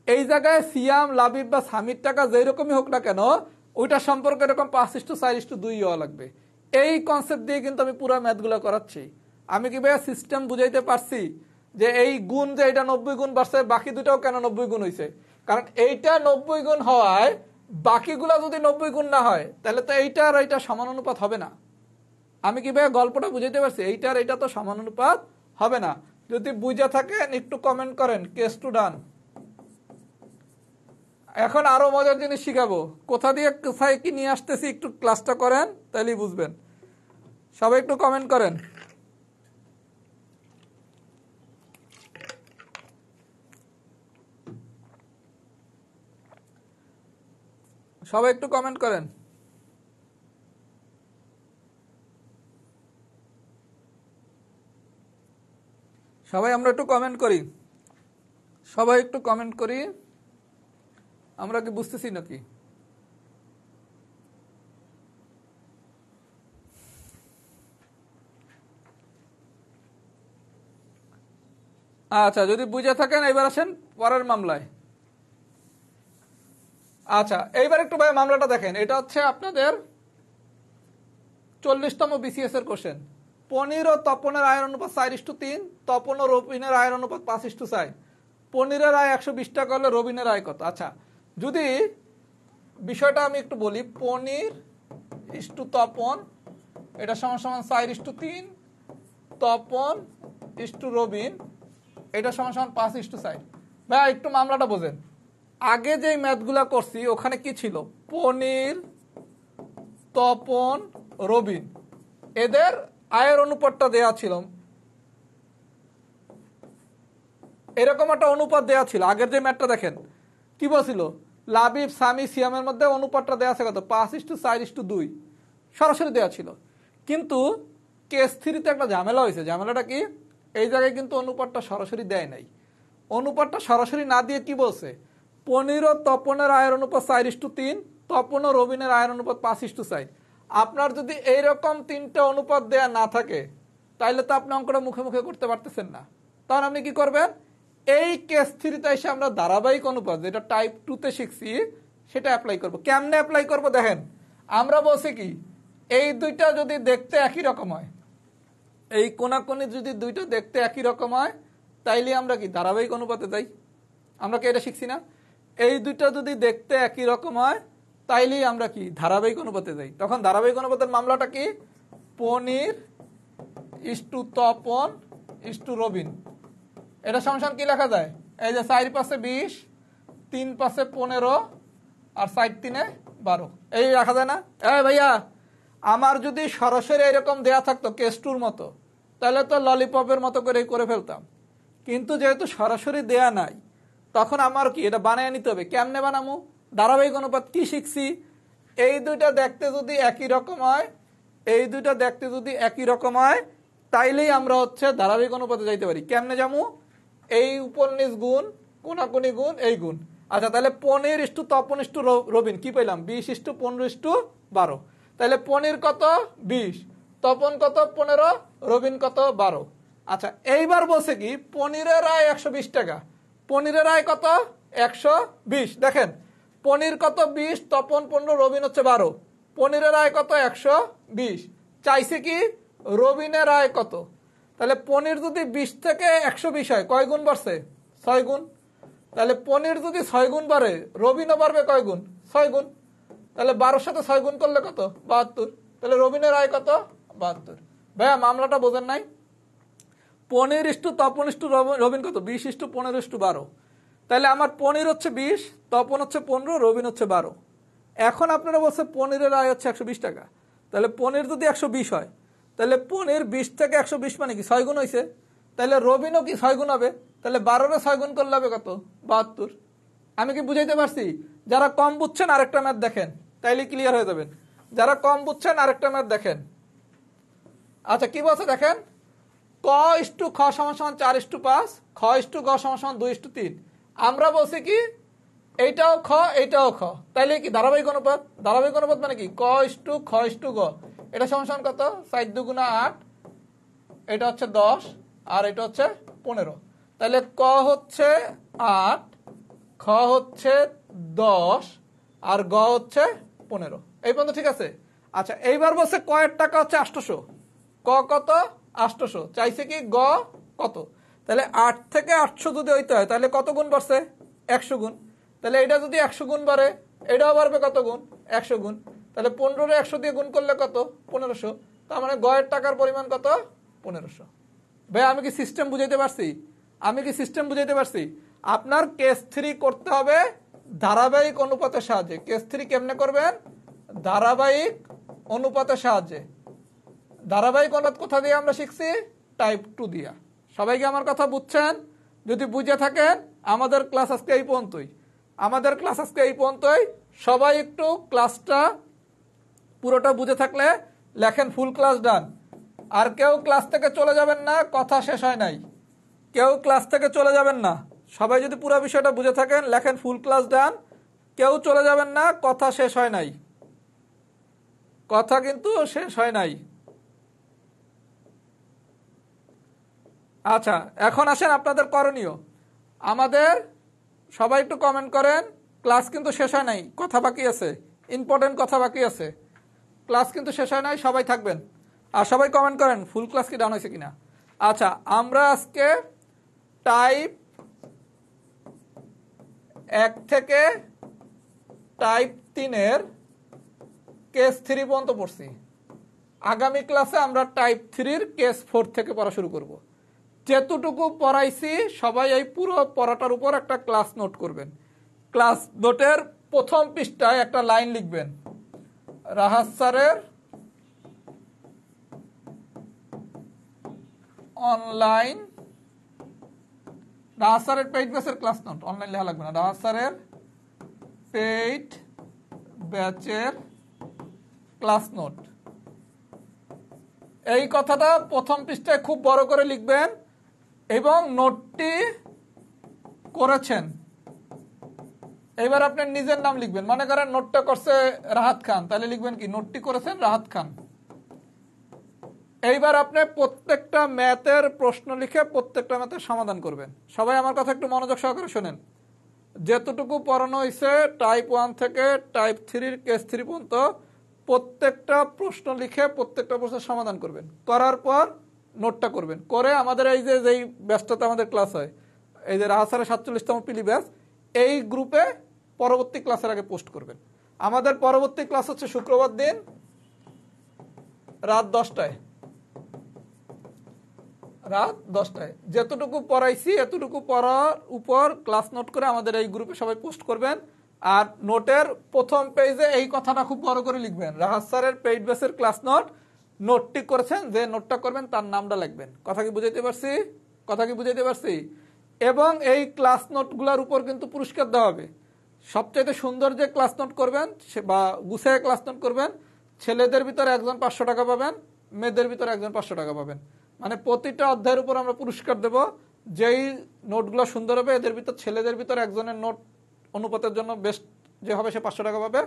এই জায়গায় সিয়াম লাবিব বা সামির টাকা যেই রকমই হোক না কেন ওইটা সম্পর্কে এরকম 5:4:2 হওয়া লাগবে। এই কনসেপ্ট দিয়ে কিন্তু আমি পুরো ম্যাথগুলো করাচ্ছি। আমি কি ভাইয়া সিস্টেম বুঝাইতে পারছি যে এই গুণ যে এটা 90 গুণ বাড়ছে, বাকি দুটাও কেন 90 গুণ হয়েছে? কারণ এইটা 90 গুণ হওয়ায় বাকিগুলা যদি 90 গুণ না হয় তাহলে তো এইটা আর এইটা সমানুপাত হবে না। আমি কি ভাইয়া গল্পটা বুঝাইতে পারছি? এইটা আর এইটা তো সমানুপাত হবে না। যদি বুঝে থাকেন একটু কমেন্ট করেন, কেস টু ডান। এখন আরো মজার জিনিস শিখাবো, কোথা দিয়ে কোথায় কি নিয়ে আসতেছি একটু ক্লাসটা করেন তাহলেই বুঝবেন। সবাই একটু কমেন্ট করেন। সবাই একটু কমেন্ট করেন। সবাই আমরা একটু কমেন্ট করি, সবাই একটু কমেন্ট করি। আমরা কি বুঝতেছি নাকি? আচ্ছা, যদি বুঝে থাকেন এবার আসেন পরের মামলায়। আচ্ছা, এইবার একটু ভাই মামলাটা দেখেন। এটা হচ্ছে আপনাদের 40তম বিসিএস এর কোশ্চেন। পনির ও তপনের আয়ের অনুপাত 4:3, তপন ও রবিনের আয়ের অনুপাত 5:4। পনিরের আয় 120 টাকা হলে রবিনের আয় কত? আচ্ছা, যদি বিষয়টা আমি একটু বলি, পনির ইস্টু তপন এটা সমান সমান 4:3, তপন ইস্টু রবিন এটা সমান সমান 5:4। ভাই একটু মামলাটা বোঝেন। আগে যে ম্যাথগুলা করছি ওখানে কি ছিল? পনির, তপন, রবিন এদের আয়ের অনুপাতটা দেয়া ছিল, এরকম একটা অনুপাত দেয়া ছিল। আগের যে ম্যাথটা দেখেন কি বলছিল, লাবিব সামি সিয়ামের মধ্যে অনুপাতটা দেয়া আছে কত? 5:4:2 সরাসরি দেয়া ছিল। কিন্তু কেস 3-তে একটা ঝামেলা হয়েছে। ঝামেলাটা কি? এই জায়গায় কিন্তু অনুপাতটা সরাসরি দেয় নাই। অনুপাতটা সরাসরি না দিয়ে কি বলছে, পনির ও তপনের আয়ের অনুপাত 4:3, তপন ও রবিনের আয়ের অনুপাত 5:4। আপনার যদি এইরকম 3টা অনুপাত দেয়া না থাকে তাইলে তো আপনি অঙ্কটা মুখে মুখে করতে পারতেছেন না। তখন আপনি কি করবেন, এই কেস 3-তে এসে আমরা ধারাবাহিক অনুপাত যেটা টাইপ 2-তে শিখছি সেটা অ্যাপ্লাই করব। কেমনে অ্যাপ্লাই করব দেখেন, আমরা বলছি কি এই দুইটা যদি দেখতে একই রকম হয়, এই কোনাকুনি যদি দুইটা দেখতে একই রকম হয় তাইলে আমরা কি ধারাবাহিক অনুপাতে যাই। আমরা কি এটা শিখছি না? এই দুইটা যদি দেখতে একই রকম হয় তাইলেই আমরা কি ধারাবাহিক অনুপাতে যাই। তখন ধারাবাহিক অনুপাতের মামলাটা কি? পনির ইস্টু তপন ইস্টু রবিন এটা সমান কি লেখা যায়? এই যে 4×5 = 20, 3×5 = 15 আর 4×3 = 12 এই রাখা যায় না? এই ভাইয়া, আমার যদি সরাসরি এরকম দেয়া থাকতো কেস 2-র মতো তাহলে তো ললিপপের মতো করে ফেলতাম। কিন্তু যেহেতু সরাসরি দেয়া নাই তখন আমার কি এটা বানিয়ে নিতে হবে। কেমনে বানামু? ধারাবাহিক অনুপাত কি শিখছি, এই দুইটা দেখতে যদি একই রকম হয়, এই দুইটা দেখতে যদি একই রকম হয় তাইলেই আমরা হচ্ছে ধারাবাহিক অনুপাতে যাইতে পারি। কেমনে যামু? এই উপর নিচ গুণ, কোনাকুনি গুণ, এই গুণ। আচ্ছা, তাহলে পনির ইস্টু তপন ইস্টু রবিন কি পেলাম? 20:15:12। তাহলে পনির কত? 20, তপন কত? 15, রবিন কত? 12। আচ্ছা, এইবার বলছে কি পনিরের আয় 120 টাকা। পনিরের আয় কত? 120। দেখেন পনির কত? 20, তপন 15, রবিন হচ্ছে 12। পনিরের আয় কত? 120। চাইছে কি রবিনের আয় কত? তাহলে পনির যদি 20 থেকে 120 হয় কয় গুণ বাড়ছে? 6 গুণ। তাহলে পনির যদি 6 গুণ বাড়ে রবিনও বাড়বে কয় গুণ? 6 গুণ। তাহলে 12-র সাথে 6 গুণ করলে কত? 72। তাহলে রবিনের আয় কত? 72। ভাইয়া মামলাটা বোঝেন নাই? পনির ইস্টু তপন ইস্টু রবিন কত? 20:15:12। তাহলে আমার পনির হচ্ছে 20, তপন হচ্ছে 15, রবিন হচ্ছে 12। এখন আপনারা বলছে পনিরের আয় হচ্ছে 120 টাকা। তাহলে পনির যদি 120 হয় তাহলে পনির 20 থেকে 120 মানে কি 6 গুণ হয়েছে। তাহলে রবিনও কি 6 গুণ হবে। তাহলে 12-রে 6 গুণ করলে হবে কত? 72। আমি কি বুঝাইতে পারছি? যারা কম বুঝছেন আরেকটা ম্যাথ দেখেন তাইলে ক্লিয়ার হয়ে যাবেন। যারা কম বুঝছেন আরেকটা ম্যাথ দেখেন। আচ্ছা, কি বলছে দেখেন, ক ইস্টু খ সমান সমান 4:5, খ ইস্টু গ সমান সমান 2:3। আমরা বলছি কি এইটাও খ এইটাও খ, তাইলে কি ধারাবাহিক অনুপাত। ধারাবাহিক অনুপাত মানে কি ক ইস্টু খ ইস্টু গ এটা সমান সমান কত? 4×2 = 8, এটা হচ্ছে 10 আর এটা হচ্ছে 15। তাহলে ক হচ্ছে 8, খ হচ্ছে 10 আর গ হচ্ছে 15। এই পর্যন্ত ঠিক আছে। আচ্ছা, এইবার বলছে কয়ের টাকা হচ্ছে 800, ক কত 800, চাইছে কি গ কত। তাহলে 8 থেকে 800 যদি হইতে হয় তাহলে কত গুণ বাড়ছে, 100 গুণ। তাহলে এটা যদি 100 গুণ বাড়ে এটাও বাড়বে কত গুণ, 100 গুণ। তাহলে 15 100 দিয়ে গুণ করলে কত, 1500। তার মানে গয়ের টাকার পরিমাণ কত, 1500। ভাই আমি কি সিস্টেম বুঝাইতে পারছি, আপনার কেস 3 করতে হবে ধারাবাহিক অনুপাতের সাহায্যে। কেস 3 কেমনে করবেন, ধারাবাহিক অনুপাতের সাহায্যে। ধারাবাহিক অনুপাত কোথা দিয়ে আমরা শিখছি, টাইপ 2 দিয়া। সবাইকে আমার কথা বুঝছেন? যদি বুঝে থাকেন আমাদের ক্লাস আজকে এই পর্যন্তই। সবাই একটু ক্লাসটা পুরোটা বুঝে থাকলে লেখেন ফুল ক্লাস ডান। আর কেউ ক্লাস থেকে চলে যাবেন না, কথা শেষ হয় নাই। কেউ ক্লাস থেকে চলে যাবেন না, সবাই যদি পুরো বিষয়টা বুঝে থাকেন লেখেন ফুল ক্লাস ডান। কেউ চলে যাবেন না, কথা শেষ হয় নাই, কথা কিন্তু শেষ হয় নাই। আচ্ছা, এখন আসেন আপনাদের করণীয়। আমাদের সবাই একটু কমেন্ট করেন, ক্লাস কিন্তু শেষ হয় নাই, কথা বাকি আছে, ইম্পর্টেন্ট কথা বাকি আছে। ক্লাস কিন্তু শেষ হয় নাই, সবাই থাকবেন। আর সবাই কমেন্ট করেন ফুল ক্লাস কি ডাউন হয়েছে কিনা। আচ্ছা, আমরা আজকে টাইপ 1 থেকে টাইপ 3 এর কেস 3 পর্যন্ত পড়ছি। আগামী ক্লাসে আমরা টাইপ 3 এর কেস 4 থেকে পড়া শুরু করব। যেতটুকু পড়াইছি সবাই এই পুরো পড়াটার উপর একটা ক্লাস নোট করবেন। ক্লাস নোটের প্রথম পৃষ্ঠায় একটা লাইন লিখবেন, রাহাত স্যারের অনলাইন, রাহাত স্যারের পেইড ব্যাচের ক্লাস নোট, অনলাইন লেখা লাগবে না, রাহাত স্যারের পেইড ব্যাচের ক্লাস নোট। এই কথাটা প্রথম পৃষ্ঠায় খুব বড় করে লিখবেন এবং নোটটি করেছেন। এবার আপনার নিজের নাম লিখবেন। মনে করেন নোটটা করছে রাহাত খান, তাহলে লিখবেন কি, নোটটি করেছেন রাহাত খান। এইবার আপনি প্রত্যেকটা ম্যাথের প্রশ্ন লিখে প্রত্যেকটা ম্যাথের সমাধান করবেন। সবাই আমার কথা একটু মনোযোগ সহকারে শোনেন। যেতটুকু পড়ানো হয়েছে টাইপ 1 থেকে টাইপ 3 কেস 3 পর্যন্ত প্রত্যেকটা প্রশ্ন লিখে প্রত্যেকটা প্রশ্নের সমাধান করবেন। করার পর নোটটা করবেন, করে আমাদের এই যে যেই ব্যাচটাতে আমাদের ক্লাস হয়, এই যে রাহাত স্যারের 47তম পিলি ব্যাচ, এই গ্রুপে পরবর্তী ক্লাসের আগে পোস্ট করবেন। আমাদের পরবর্তী ক্লাস হচ্ছে শুক্রবার দিন রাত 10টায়। যেতটুকু পড়াইছি এতটুকু পড়ার উপর ক্লাস নোট করে আমাদের এই গ্রুপে সবাই পোস্ট করবেন। আর নোটের প্রথম পেজে এই কথাটা খুব বড় করে লিখবেন, রাহাত স্যারের পেইড ব্যাচের ক্লাস নোট। নোটটি করেছেন, যে নোটটা করবেন তার নামটা লিখবেন। কথা কি বুঝাইতে পারছি? এবং এই ক্লাস নোটগুলোর উপর কিন্তু পুরস্কার দেওয়া হবে। সবচেয়ে সুন্দর যে ক্লাস নোট করবেন বা গুছিয়ে ক্লাস নোট করবেন, ছেলেদের ভিতরে একজন 500 টাকা পাবেন, মেয়েদের ভিতরে একজন 500 টাকা পাবেন। মানে প্রতিটা অধ্যায়ের উপর আমরা পুরস্কার দেব। যেই নোটগুলো সুন্দর হবে এদের ভিতর, ছেলেদের ভিতর একজনের নোট অনুপাতের জন্য বেস্ট যে হবে সে 500 টাকা পাবে,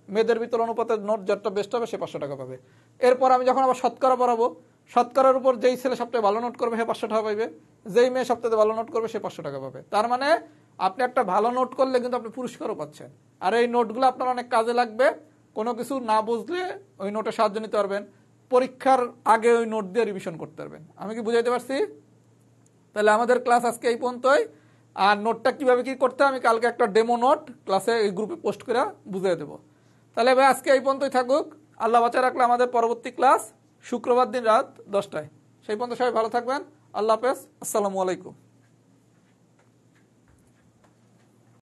মেয়েদের ভিতর অনুপাতের নোট যেটা বেস্ট হবে সে 500 টাকা পাবে। এরপর আমি যখন আবার শতকরা পড়াবো, শতকরার উপর যেই ছেলে সবচেয়ে ভালো নোট করবে সে 500 টাকা পাবে, যেই মেয়ে সবচেয়ে ভালো নোট করবে সে 500 টাকা পাবে। তার মানে আপনি একটা ভালো নোট করলে কিন্তু আপনি পুরস্কারও পাচ্ছেন। আর এই নোটগুলো আপনার অনেক কাজে লাগবে। কোনো কিছু না বুঝলে ওই নোটের সাহায্য নিতে পারবেন, পরীক্ষার আগে ওই নোট দিয়ে রিভিশন করতে পারবেন। আমি কি বুঝাইতে পারছি? তাহলে আমাদের ক্লাস আজকে এই পর্যন্তই। আর নোটটা কিভাবে কি করতে আমি কালকে একটা ডেমো নোট ক্লাসে এই গ্রুপে পোস্ট করে বুঝিয়ে দেবো। তাহলে ভাই আজকে এই পর্যন্তই থাকুক। আল্লাহ বাঁচা রাখলে আমাদের পরবর্তী ক্লাস শুক্রবার দিন রাত 10টায়। সেই পর্যন্ত সবাই ভালো থাকবেন। আল্লাহ হাফেজ, আসসালামু আলাইকুম।